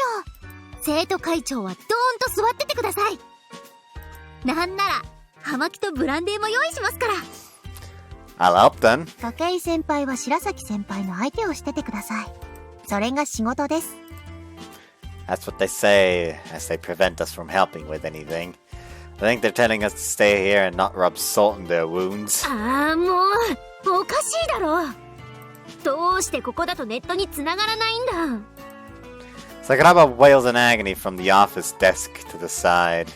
S2: 生徒会長はドーンと座っててください。なんなら葉巻とブランデーも用意しますから。
S1: I'll help then.
S2: 筧先輩は白崎先輩の相手をしててください。それが仕事です。
S1: That's what they say as they prevent us from helping with anything. I think they're telling us to stay here and not rub salt in their wounds.
S2: ああ、もうおかしいだろ。どうしてここだとネットに繋がらないんだ。
S1: Sakuraba wails in agony from the office desk to the side.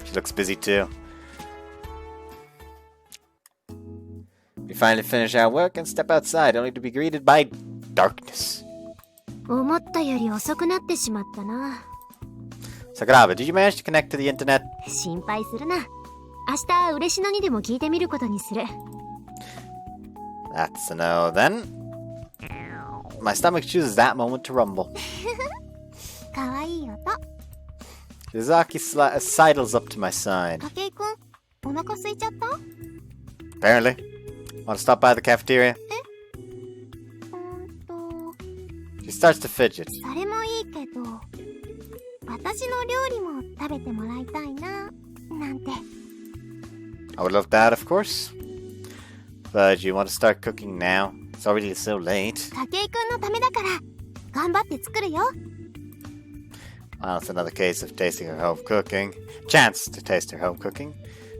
S1: She looks busy too. We finally finish our work and step outside, only to be greeted by darkness.
S2: 思ったより遅くなってしまったな。
S1: Sakuraba, did you manage to connect to the internet?
S2: 心配するな。明日嬉野にでも聞いてみることにする。
S1: That's a no then. My stomach chooses that moment to rumble.
S2: かわいい音。
S1: Shirasaki sidles up to my side.
S2: 筧くん、お腹空いちゃった？
S1: Apparently. Want to stop by the cafeteria?
S2: と
S1: She starts to fidget.
S2: それもいいけど、私の料理も食べてもらいたいな、なんて。
S1: I would love that, of course. But you want to start cooking now? It's already so late.
S2: 筧くんのためだから、頑張って作るよ。
S1: Well, it's another case of tasting her home cooking. Chance to taste her home cooking.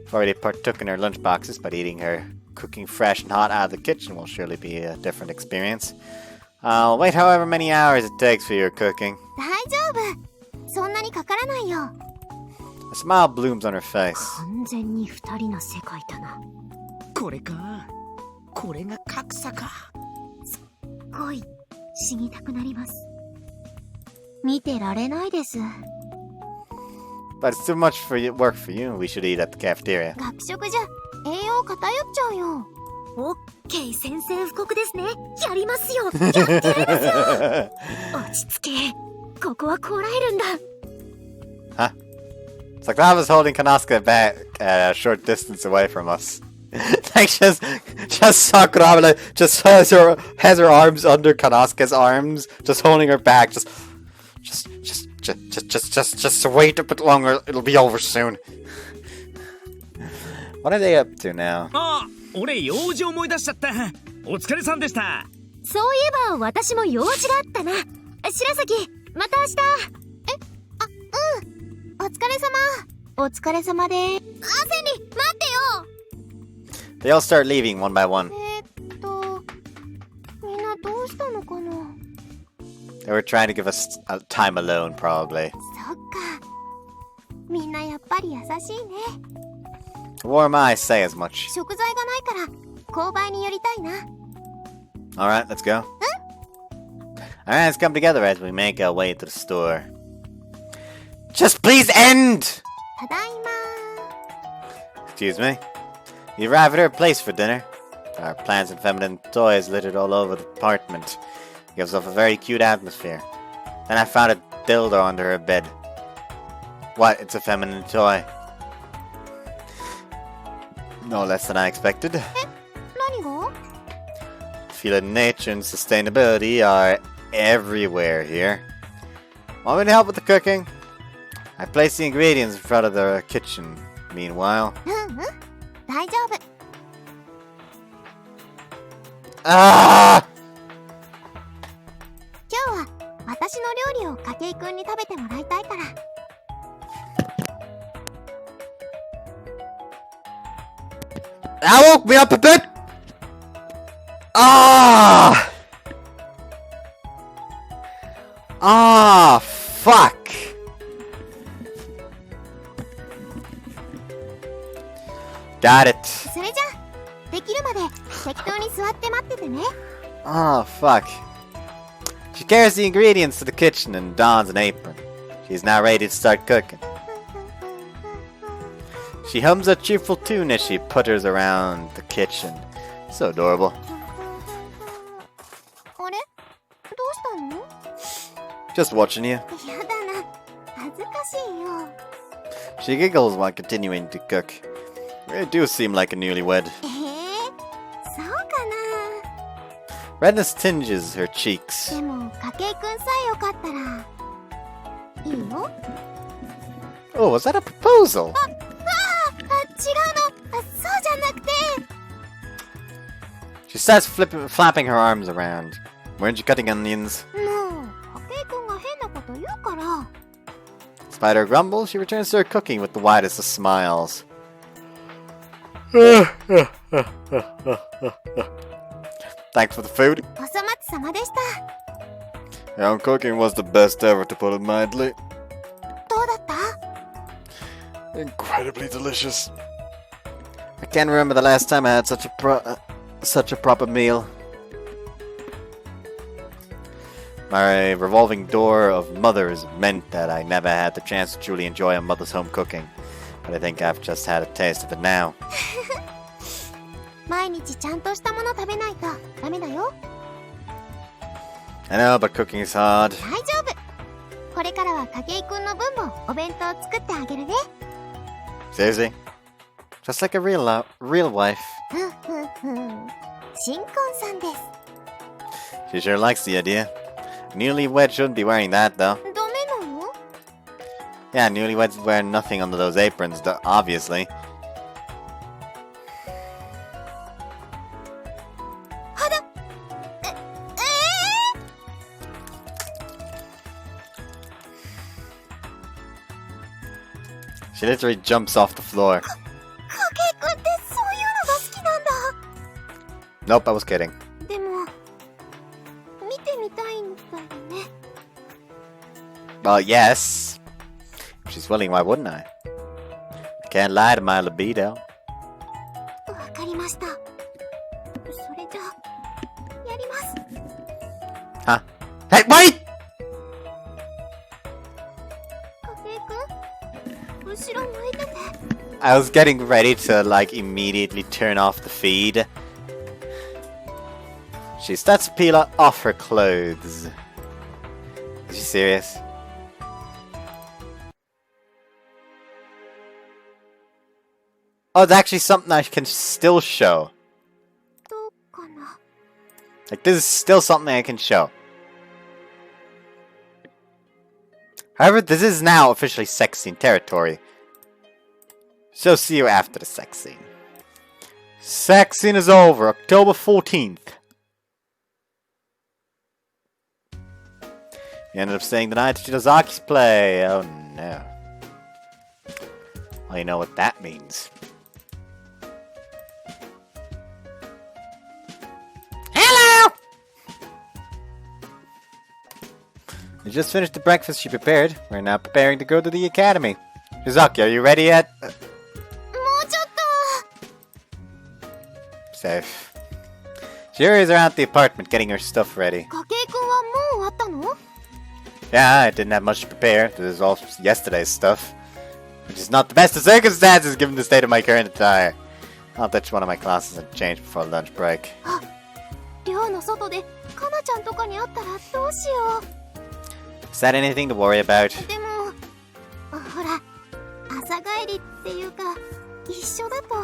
S1: I've already partook in her lunch boxes, but eating her cooking fresh and hot out of the kitchen will surely be a different experience. I'll wait however many hours it takes for your cooking.
S2: 大丈夫。そんなにかからないよ。
S1: A smile blooms on her face.
S2: 完全に二人の世界だな。
S3: これか。これが格差か。
S2: すっごい死にたくなります。見てられないです。
S1: But it's too much work for you. We should eat at the cafeteria.
S2: 学食じゃ栄養偏っちゃうよ。オッケー、宣戦布告ですね。やりますよ。やってやりますよ。落ち着け。ここはこらえるんだ。
S1: Huh? Sakurava's holding Kanosuke back a short distance away from us. Like just Sakuraba like, just has her arms under Kanosuke's arms, just holding her back, just wait a bit longer, it'll be over soon. What are they up to now?
S3: あ、俺用事思い出しちゃった。お疲れさんでした。
S2: そういえば私も用事があったな。白崎、また明日。お疲れ様。お疲れ様でーす。センリ、待ってよ。
S1: They all start leaving one by one.
S2: みんなどうしたのかな。
S1: They were trying to give us time alone, probably.
S2: そっか。みんなやっぱり優しいね。
S1: Warm eyes say as much.
S2: 食材がないから購買に寄りたいな。
S1: Alright, let's go. Alright, let's come together as we make our way to the store. Just please end!
S2: ただいま。
S1: Excuse me. We arrive at her place for dinner. There are plants and feminine toys littered all over the apartment. It gives off a very cute atmosphere. Then I found a dildo under her bed. What? It's a feminine toy. No less than I expected.
S2: 何が？
S1: Feel that nature and sustainability are everywhere here. Want me to help with the cooking? I place the ingredients in front of the kitchen. Meanwhile...
S2: 大丈夫。
S1: Ah!
S2: 今日は私の料理を筧くんに食べてもらいたいから。
S1: That woke me up a bit! Ah! Ah, fuck! Got it.
S2: それじゃできるまで適当に座って待っててね。
S1: Oh, fuck. She carries the ingredients to the kitchen and dons an apron. She's now ready to start cooking. She hums a cheerful tune as she putters around the kitchen. So adorable.
S2: あれ？どうしたの？
S1: Just watching you.
S2: やだな。恥ずかしいよ。
S1: She giggles while continuing to cook. You do seem like a newlywed.
S2: そうかな。
S1: Redness tinges her cheeks.
S2: でも筧くんさえよかったらいいよ。
S1: Oh, was that a proposal?
S2: 違うの。そうじゃなくて。
S1: She starts flapping her arms around. Weren't you cutting onions?
S2: もう筧くんが変なこと言うから。
S1: Despite her grumble, she returns to her cooking with the widest of smiles. Thanks for the food.
S2: お粗末様でした。
S1: Your own cooking was the best ever, to put it mildly.
S2: どうだった？
S1: Incredibly delicious. I can't remember the last time I had such a proper meal. My revolving door of mothers meant that I never had the chance to truly enjoy a mother's home cooking. But I think I've just had a taste of it now.
S2: 毎日ちゃんとしたもの食べないとダメだよ。
S1: I know, but cooking is hard.
S2: 大丈夫。これからは筧くんの分もお弁当作ってあげるね。
S1: Seriously? Just like a real wife.
S2: 新婚さんです。
S1: She sure likes the idea. Newlyweds shouldn't be wearing that, though.
S2: ダメなの？
S1: Yeah, newlyweds wear nothing under those aprons, obviously.
S2: 肌。
S1: She literally jumps off the floor.
S2: 筧くんってそういうのが好きなんだ。
S1: Nope, I was kidding.
S2: でも見てみたいんだよね。
S1: Well, yes. If she's willing, why wouldn't I? Can't lie to my libido.
S2: わかりました。それじゃあやります。
S1: Huh? Hey, wait!
S2: 筧くん、後ろ向いてて。
S1: I was getting ready to, like, immediately turn off the feed. She starts to peel off her clothes. Is she serious? Oh, it's actually something I can still show.
S2: どうかな。
S1: Like, this is still something I can show. However, this is now officially sex scene territory. So see you after the sex scene. Sex scene is over, October 14th. You ended up staying the night to Shirasaki's play. Oh no. Well, you know what that means. Hello! We just finished the breakfast she prepared. We're now preparing to go to the academy. Shizaki, are you ready yet?
S2: もうちょっと。
S1: Safe. Shiri's around the apartment getting her stuff ready.
S2: 筧くんはもう終わったの？
S1: Yeah, I didn't have much to prepare. This is all yesterday's stuff. Which is not the best of circumstances given the state of my current attire. I'll ditch one of my classes and change before lunch break.
S2: 寮の外でかなちゃんとかに会ったらどうしよ
S1: Is that anything to worry about?
S2: う。でもほら朝帰りっていうか一緒だと。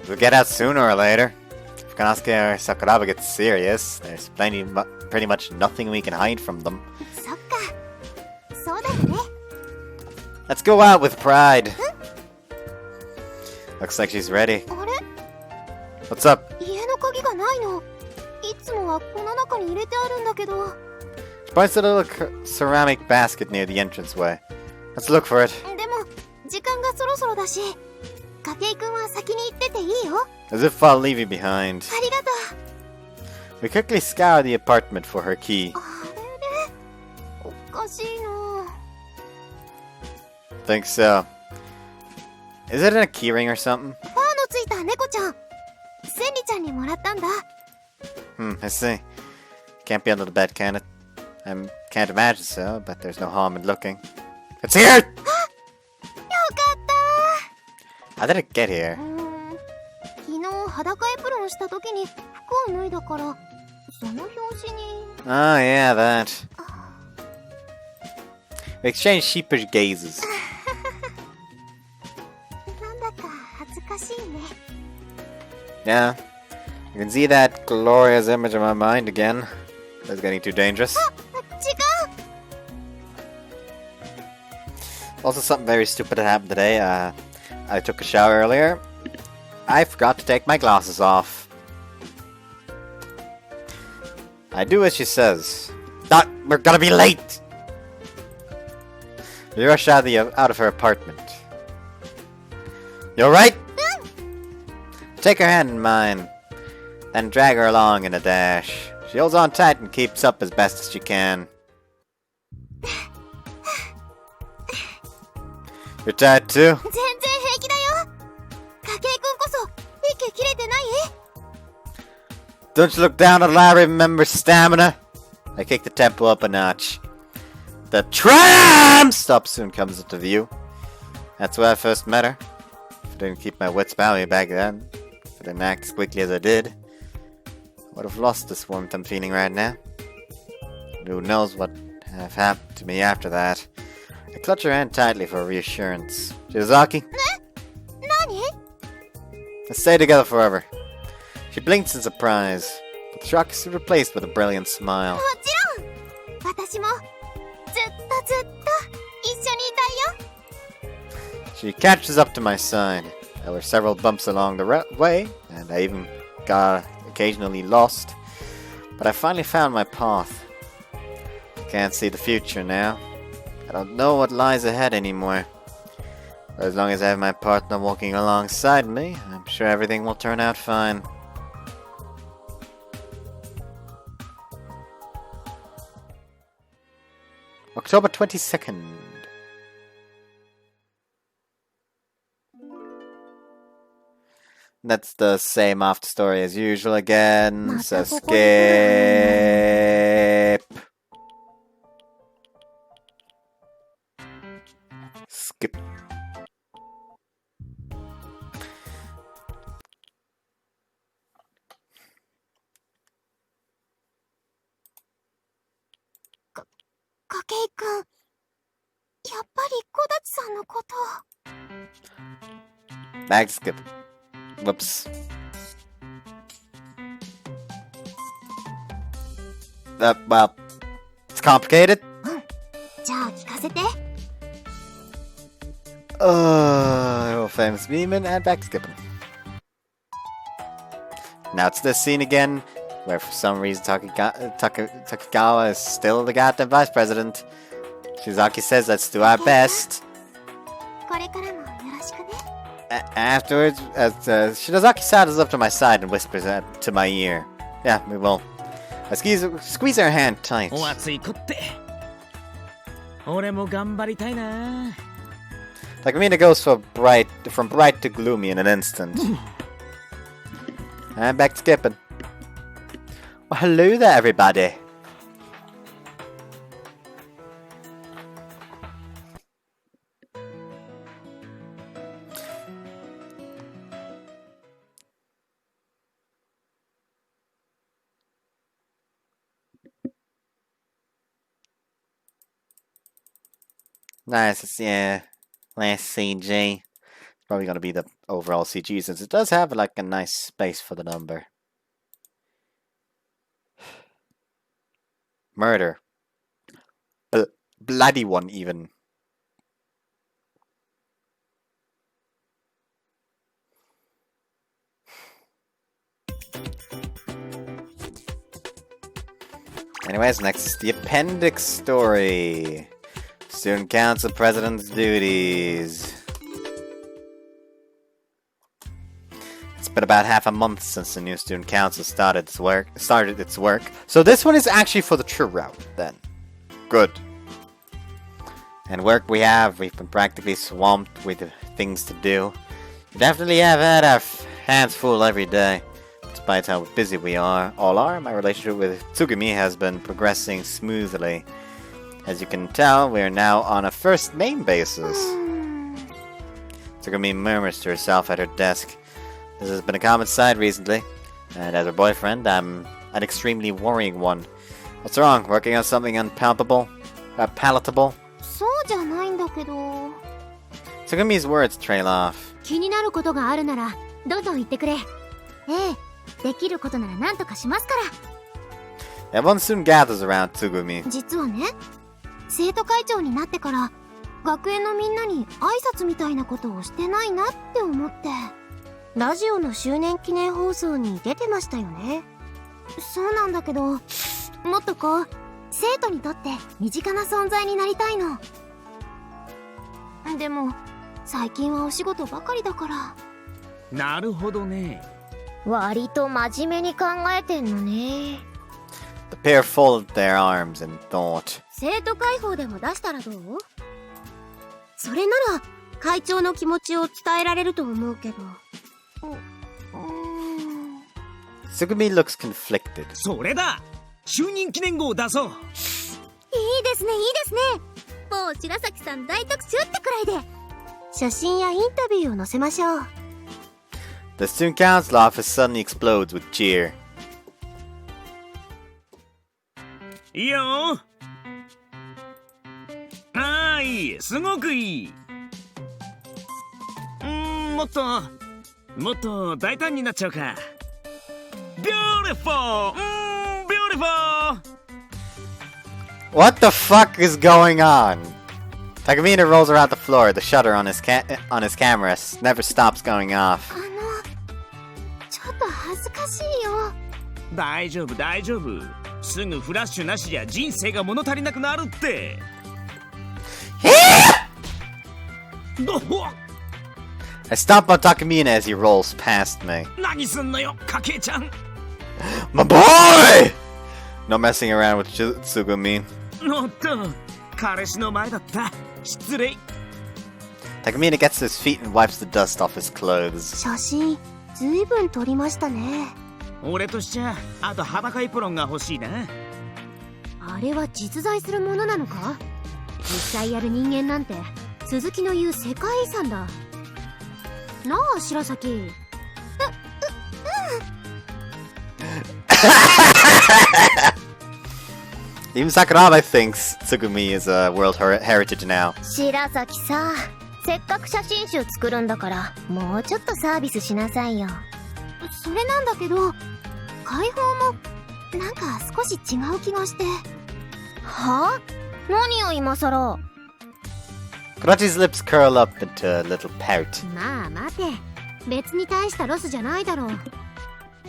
S1: We'll get out sooner or later. If Kanosuke or Sakuraba gets serious, there's pretty much nothing we can hide from them.
S2: そっか。そうだよね。
S1: Let's go out with pride. Looks like she's ready.
S2: あれ？
S1: What's up?
S2: 家の鍵がないの。いつもはこの中に入れてあるんだけど。
S1: She points to the little ceramic basket near the entranceway. Let's look for it.
S2: でも時間がそろそろだし、筧くんは先に行ってていいよ。
S1: As if I'll leave you behind.
S2: ありがとう。
S1: We quickly scour the apartment for her key.
S2: あれれ、おかしいな。
S1: Think so. Is it in a keyring or something?
S2: ファーのついた猫ちゃん。センリちゃんにもらったんだ。
S1: I see. Can't be under the bed, can it? I can't imagine so, but there's no harm in looking. It's here!
S2: よかった。
S1: How did it get here?
S2: 昨日裸エプロンした時に服を脱いだからその表紙に。
S1: Oh, yeah, that. We exchanged sheepish gazes.
S2: なんだか恥ずかしいね。
S1: Yeah. You can see that glorious image in my mind again. That's getting too dangerous.
S2: 違う。
S1: Also, something very stupid that happened today. I took a shower earlier. I forgot to take my glasses off. I do as she says. Ah, we're gonna be late! We rush out of her apartment. You alright? Take her hand in mine, then drag her along in a dash. She holds on tight and keeps up as best as she can. You're tired too?
S2: 全然平気だよ。筧くんこそ息切れてない？
S1: Don't you look down at I remember stamina? I kick the tempo up a notch. The tram stop soon comes into view. That's where I first met her. If I didn't keep my wits about me back then, if I didn't act as quickly as I did, I would have lost this warmth I'm feeling right now. And who knows what have happened to me after that. I clutch her hand tightly for reassurance. Shirasaki?
S2: Nani?
S1: Let's stay together forever. She blinks in surprise, but the shock is replaced with a brilliant smile.
S2: もちろん私もずっとずっと一緒にいたいよ
S1: She catches up to my side. There were several bumps along the way, and I even got occasionally lost. But I finally found my path. I can't see the future now. I don't know what lies ahead anymore. But as long as I have my partner walking alongside me, I'm sure everything will turn out fine. October 22nd. That's the same after story as usual again. So skip. Skip.
S2: 筧くん、やっぱり小立さんのこと。
S1: Back skip. Whoops. Well, it's complicated.
S2: じゃあ聞かせて。
S1: Famous meme and back skipping. Now it's this scene again, where for some reason Takegawa is still the goddamn vice president. Shizaki says let's do our best.
S2: これからもよろしくね。
S1: Afterwards, Shirasaki saddles up to my side and whispers to my ear. Yeah, we will. I squeeze her hand tight.
S3: お熱い子って。俺も頑張りたいな。
S1: Like Mina goes from bright to gloomy in an instant. And back skipping. Well, hello there, everybody. Nice, yeah. Last CG. It's probably going to be the overall CG since it does have like a nice space for the number. Murder. Bloody one even. Anyways, next is the appendix story. Student Council President's duties. It's been about half a month since the new Student Council started its work. So this one is actually for the true route, then. Good. And work we've been practically swamped with things to do. We definitely have had our hands full every day. Despite how busy we all are, my relationship with Tsugumi has been progressing smoothly. As you can tell, we are now on a first name basis. Tsugumi murmurs to herself at her desk. This has been a common sight recently, and as her boyfriend, I'm an extremely worrying one. What's wrong? Working on something unpalatable?
S2: そうじゃないんだけど。
S1: Tsugumi's words trail off.
S2: 気になることがあるならどんどん言ってくれ。ええ、できることなら何とかしますから。
S1: Everyone soon gathers around Tsugumi.
S2: 実はね、生徒会長になってから学園のみんなに挨拶みたいなことをしてないなって思って。ラジオの周年記念放送に出てましたよね。そうなんだけど、もっとこう生徒にとって身近な存在になりたいの。でも最近はお仕事ばかりだから。
S3: なるほどね。
S2: 割と真面目に考えてんのね。
S1: The pair folded their arms in thought.
S2: 生徒会報でも出したらどう？それなら会長の気持ちを伝えられると思うけど。
S1: Tsugumi looks conflicted.
S3: それだ。就任記念号を出そう。
S2: いいですねいいですね。もう白崎さん大特集ってくらいで写真やインタビューを載せましょう。
S1: The student council office suddenly explodes with cheer.
S3: いいよ。ああ、いい。すごくいい。もっと大胆になっちゃうか。Beautiful! Beautiful!
S1: What the fuck is going on? Takamine rolls around the floor. The shutter on his camera never stops going off.
S2: ちょっと恥ずかしいよ。
S3: 大丈夫大丈夫。すぐフラッシュなしじゃ人生が物足りなくなるって。
S1: I stomp on Takamine as he rolls past me.
S3: 何すんのよ、かけちゃん。
S1: My boy! No messing around with Tsugumi.
S3: おっと、彼氏の前だった。失礼。
S1: Takamine gets to his feet and wipes the dust off his clothes.
S2: 写真ずいぶん撮りましたね。
S3: 俺としちゃあと裸エプロンが欲しいな。
S2: あれは実在するものなのか。実際やる人間なんて鈴木の言う世界遺産だなあ白崎。
S1: Even Sakuraba thinks Tsugumi is a world heritage now.
S2: 白崎さ、せっかく写真集作るんだからもうちょっとサービスしなさいよ。それなんだけど解放もなんか少し違う気がして。はあ？何を今さら。
S1: Kurachi's lips curl up into a little pout.
S2: まあ待て、別に大したロスじゃないだろう。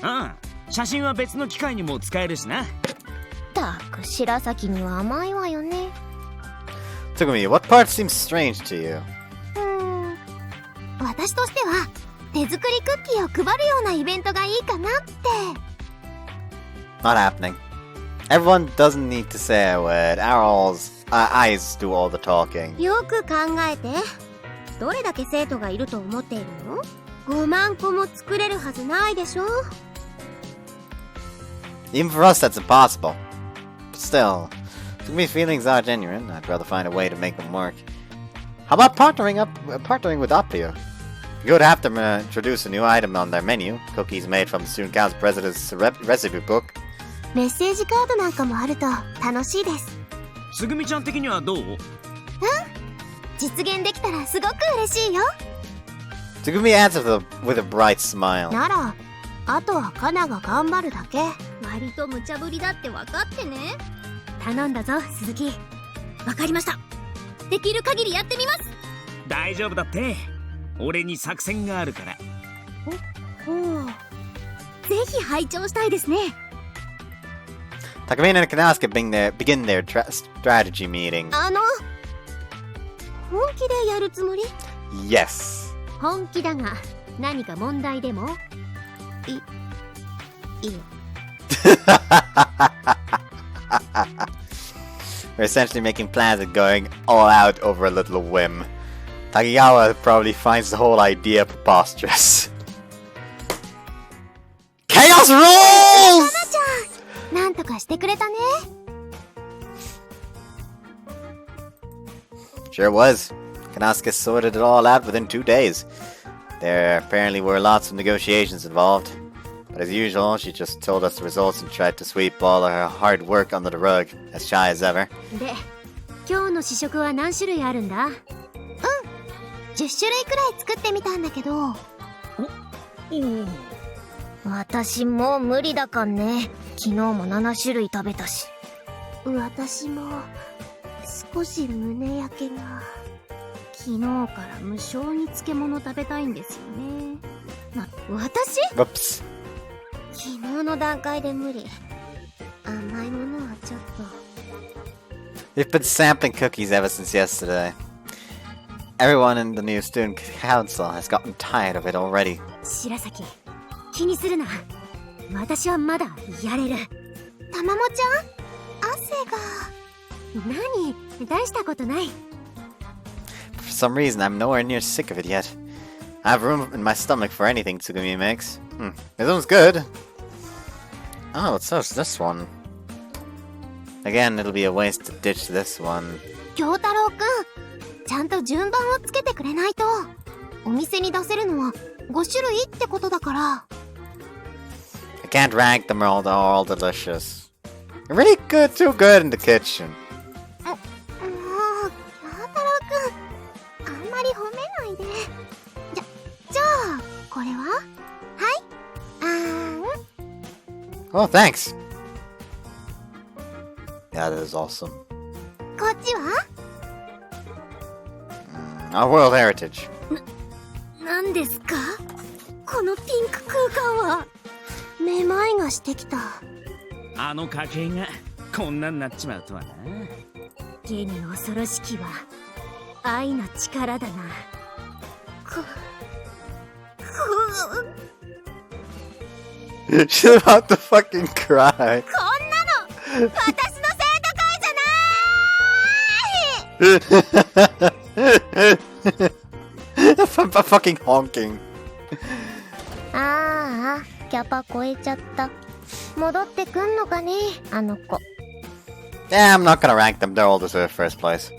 S3: ああ、写真は別の機会にも使えるしな。
S2: たく白崎には甘いわよね。
S1: Tsugumi, what part seems strange to you?
S2: 私としては手作りクッキーを配るようなイベントがいいかなって。
S1: Not happening. Everyone doesn't need to say a word. Our eyes do all the talking.
S2: よく考えて、どれだけ生徒がいると思っているの。5万個も作れるはずないでしょ。
S1: Even for us, that's impossible. But still, Tsugumi's feelings are genuine. I'd rather find a way to make them work. How about partnering with Appio? You could have them introduce a new item on their menu. Cookies made from the student council president's recipe book.
S2: メッセージカードなんかもあると楽しいです。
S3: つぐみちゃん的にはどう？
S2: 実現できたらすごく嬉しいよ。
S1: Tsugumi answers with a bright smile.
S2: ならあとはカナが頑張るだけ。割と無茶ぶりだって分かってね。頼んだぞ鈴木。わかりました。できる限りやってみます。
S3: 大丈夫だって。俺に作戦があるから。
S2: おお。ぜひ拝聴したいですね。
S1: Takamine and Kanosuke begin their strategy meeting.
S2: 本気でやるつもり？
S1: Yes.
S2: 本気だが何か問題でも？いい。
S1: We're essentially making plans and going all out over a little whim. Takigawa probably finds the whole idea preposterous. Chaos rules!
S2: なんとかしてくれたね。
S1: Sure was. Kanosuke sorted it all out within 2 days. There apparently were lots of negotiations involved. But as usual, she just told us the results and tried to sweep all of her hard work under the rug, as shy as ever.
S2: で、今日の試食は何種類あるんだ？10種類くらい作ってみたんだけど。私もう無理だかんね。昨日も7種類食べたし。私も少し胸焼けが。昨日から無性に漬物食べたいんですよね。私？
S1: Whoops.
S2: 昨日の段階で無理。甘いものはちょっと。
S1: We've been sampling cookies ever since yesterday. Everyone in the new student council has gotten tired of it already.
S2: 白崎、気にするな。私はまだやれる。たまもちゃん、汗が。何？大したことない。
S1: For some reason, I'm nowhere near sick of it yet. I have room in my stomach for anything Tsugumi makes. This one's good. Oh, so it's this one. Again, it'll be a waste to ditch this one.
S2: 京太郎くん、ちゃんと順番をつけてくれないと。お店に出せるのは5種類ってことだから。
S1: I can't rank them all, they're all delicious. You're really good, too good in the kitchen.
S2: もう、京太郎くん、あんまり褒めないで。じゃあ、これは？はい、
S1: Oh, thanks. Yeah, that is awesome.
S2: こっちは？
S1: Our world heritage.
S2: なんですか？このピンク空間は。めまいがしてきた。
S3: あの家系がこんなになっちまうとはな。
S2: ゲに恐ろしきは愛の力だな。
S1: She's about to fucking cry.
S2: こんなの私の生徒会じゃない。
S1: Fucking honking.
S2: ああ、キャパ超えちゃった。戻ってくんのかね、あの子。
S1: Yeah, I'm not gonna rank them. They're all deserve first place.
S2: も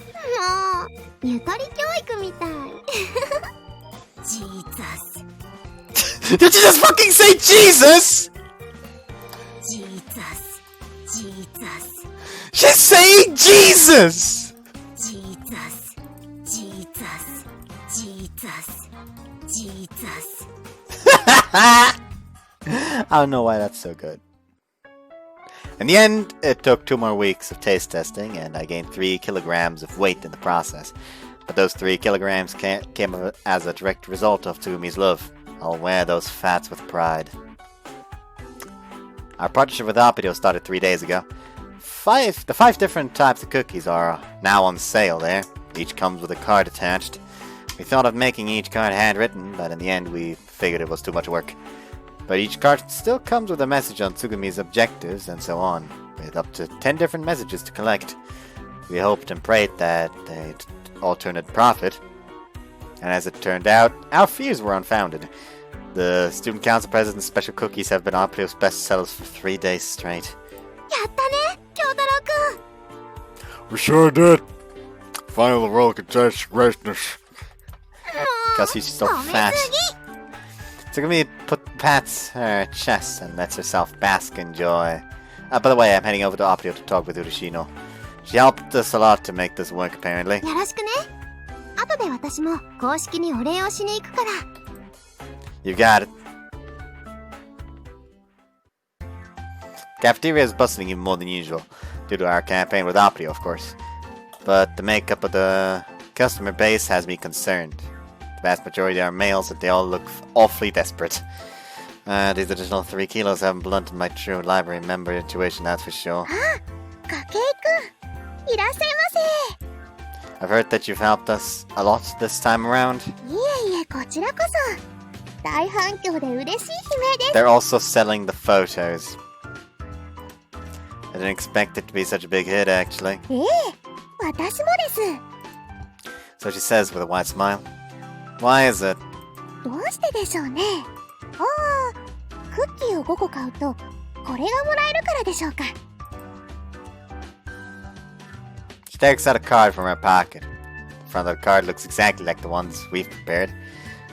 S2: う、ゆとり教育みたい。ジーザス。
S1: Did you just fucking say Jesus?
S2: ジーザス。ジーザス。
S1: She's saying Jesus!
S2: ジーザス。ジーザス。ジーザス。ジーザス。
S1: I don't know why that's so good. In the end, it took 2 more weeks of taste testing, and I gained 3 kilograms of weight in the process. But those 3 kilograms came as a direct result of Tsugumi's love. I'll wear those fats with pride. Our partnership with Appido started 3 days ago. The 5 different types of cookies are now on sale there. Each comes with a card attached. We thought of making each card handwritten, but in the end we figured it was too much work. But each card still comes with a message on Tsugumi's objectives and so on, with up to 10 different messages to collect. We hoped and prayed that they'd all turn a profit. And as it turned out, our fears were unfounded. The Student Council President's special cookies have been Appido's best sellers for 3 days straight.
S2: やったね、京太郎くん。
S1: We sure did. Finally, the world could taste greatness. Because he's so fat. Tsugumi pats her chest and lets herself bask in joy. By the way, I'm heading over to Appido to talk with Urashino. She helped us a lot to make this work, apparently.
S2: よろしくね。後で私も公式にお礼をしに行くから。
S1: You got it. Cafeteria is bustling even more than usual, due to our campaign with Appido, of course. But the makeup of the customer base has me concerned. The vast majority are males and they all look awfully desperate. These additional 3 kilos haven't blunted my true library member intuition, that's for sure.
S2: 筧くん、いらっしゃいませ。
S1: I've heard that you've helped us a lot this time around.
S2: いえいえ、こちらこそ。大反響で嬉しい悲鳴です。
S1: They're also selling the photos. I didn't expect it to be such a big hit, actually.
S2: ええ、私もです。
S1: So she says with a wide smile. Why is it?
S2: どうしてでしょうね。ああ、クッキーを5個買うと、これがもらえるからでしょうか。
S1: She takes out a card from her pocket. The front of the card looks exactly like the ones we've prepared.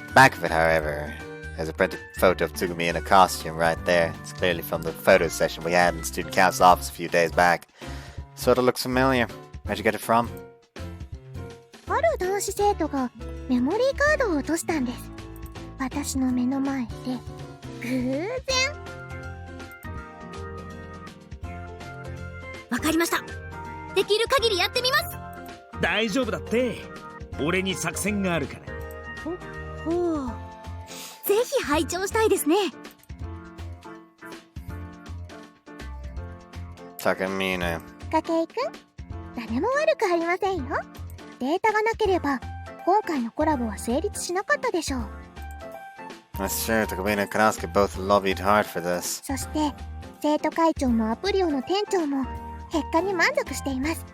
S1: The back of it, however, has a printed photo of Tsugumi in a costume right there. It's clearly from the photo session we had in the student council office a few days back. Sort of looks familiar. Where'd you get it from?
S2: ある男子生徒がメモリーカードを落としたんです。私の目の前で偶然。わかりました。できる限りやってみます。
S3: 大丈夫だって。俺に作戦があるから。
S2: ほう。ぜひ拝聴したいですね。
S1: Takamine.
S2: 筧くん、誰も悪くありませんよ。データがなければ今回のコラボは成立しなかったでしょう。
S1: That's true. Takamine and Kanosuke both lobbied hard for this.
S2: そして生徒会長もアプリオの店長も結果に満足しています。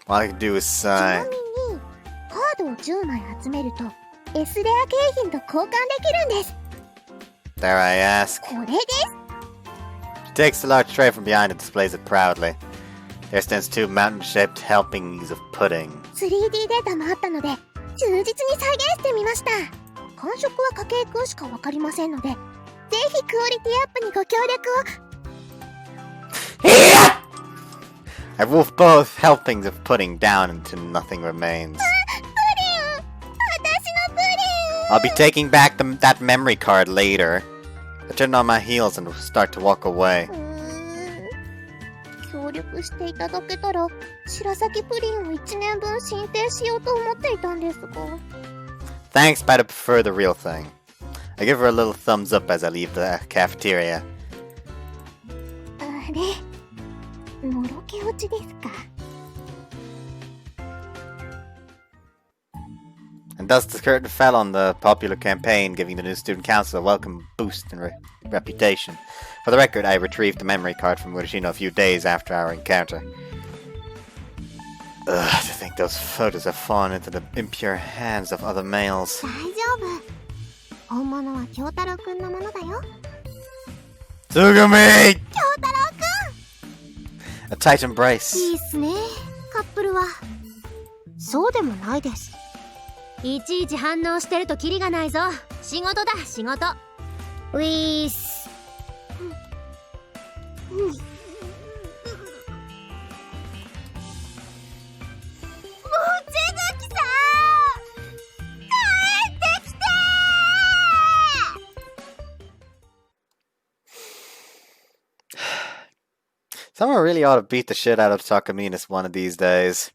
S1: All I can do is
S2: ちな
S1: sigh.
S2: みにカードを10枚集めると S レア景品と交換できるんです。
S1: Dare I ask?
S2: これです。
S1: takes the large tray from behind and displays it proudly. There stands 2 mountain-shaped helpings of pudding.
S2: 3D データもあったので忠実に再現してみました。感触は家計くんしかわかりませんので、ぜひクオリティアップにご協力を。
S1: I wolf both helpings of pudding down until nothing remains.
S2: プリン、私のプリン。
S1: I'll be taking back that memory card later. I turn on my heels and start to walk away.
S2: 協力していただけたら白崎プリンを1年分申請しようと思っていたんですが。
S1: Thanks, but I prefer the real thing. I give her a little thumbs up as I leave the cafeteria.
S2: あれ、のろけ落ちですか。
S1: And thus the curtain fell on the popular campaign, giving the new student council a welcome boost in reputation. For the record, I retrieved the memory card from Urashino a few days after our encounter. Ugh, to think those photos have fallen into the impure hands of other males.
S2: 大丈夫。本物は京太郎くんのものだよ。
S1: Tsugumi!
S2: 京太郎くん。
S1: A tight embrace.
S2: いいっすね、カップルは。そうでもないです。いちいち反応してるとキリがないぞ。仕事だ、仕事。ウィース。
S1: Someone really ought to beat the shit out of Takaminas one of these days.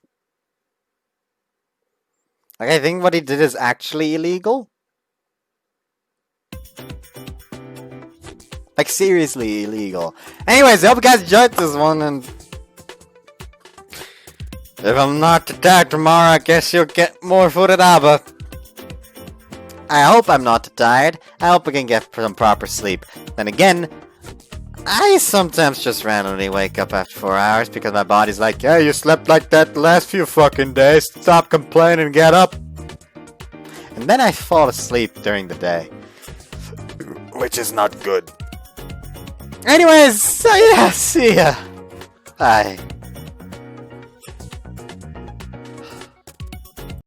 S1: Like, I think what he did is actually illegal. Like, seriously illegal. Anyways, I hope you guys enjoyed this one, and if I'm not attacked tomorrow, I guess you'll get more Furadaba. I hope I'm not tired. I hope I can get some proper sleep. Then again, I sometimes just randomly wake up after 4 hours because my body's like, yeah, you slept like that the last few fucking days. Stop complaining and get up. And then I fall asleep during the day, which is not good. Anyways, so yeah, see ya. Bye.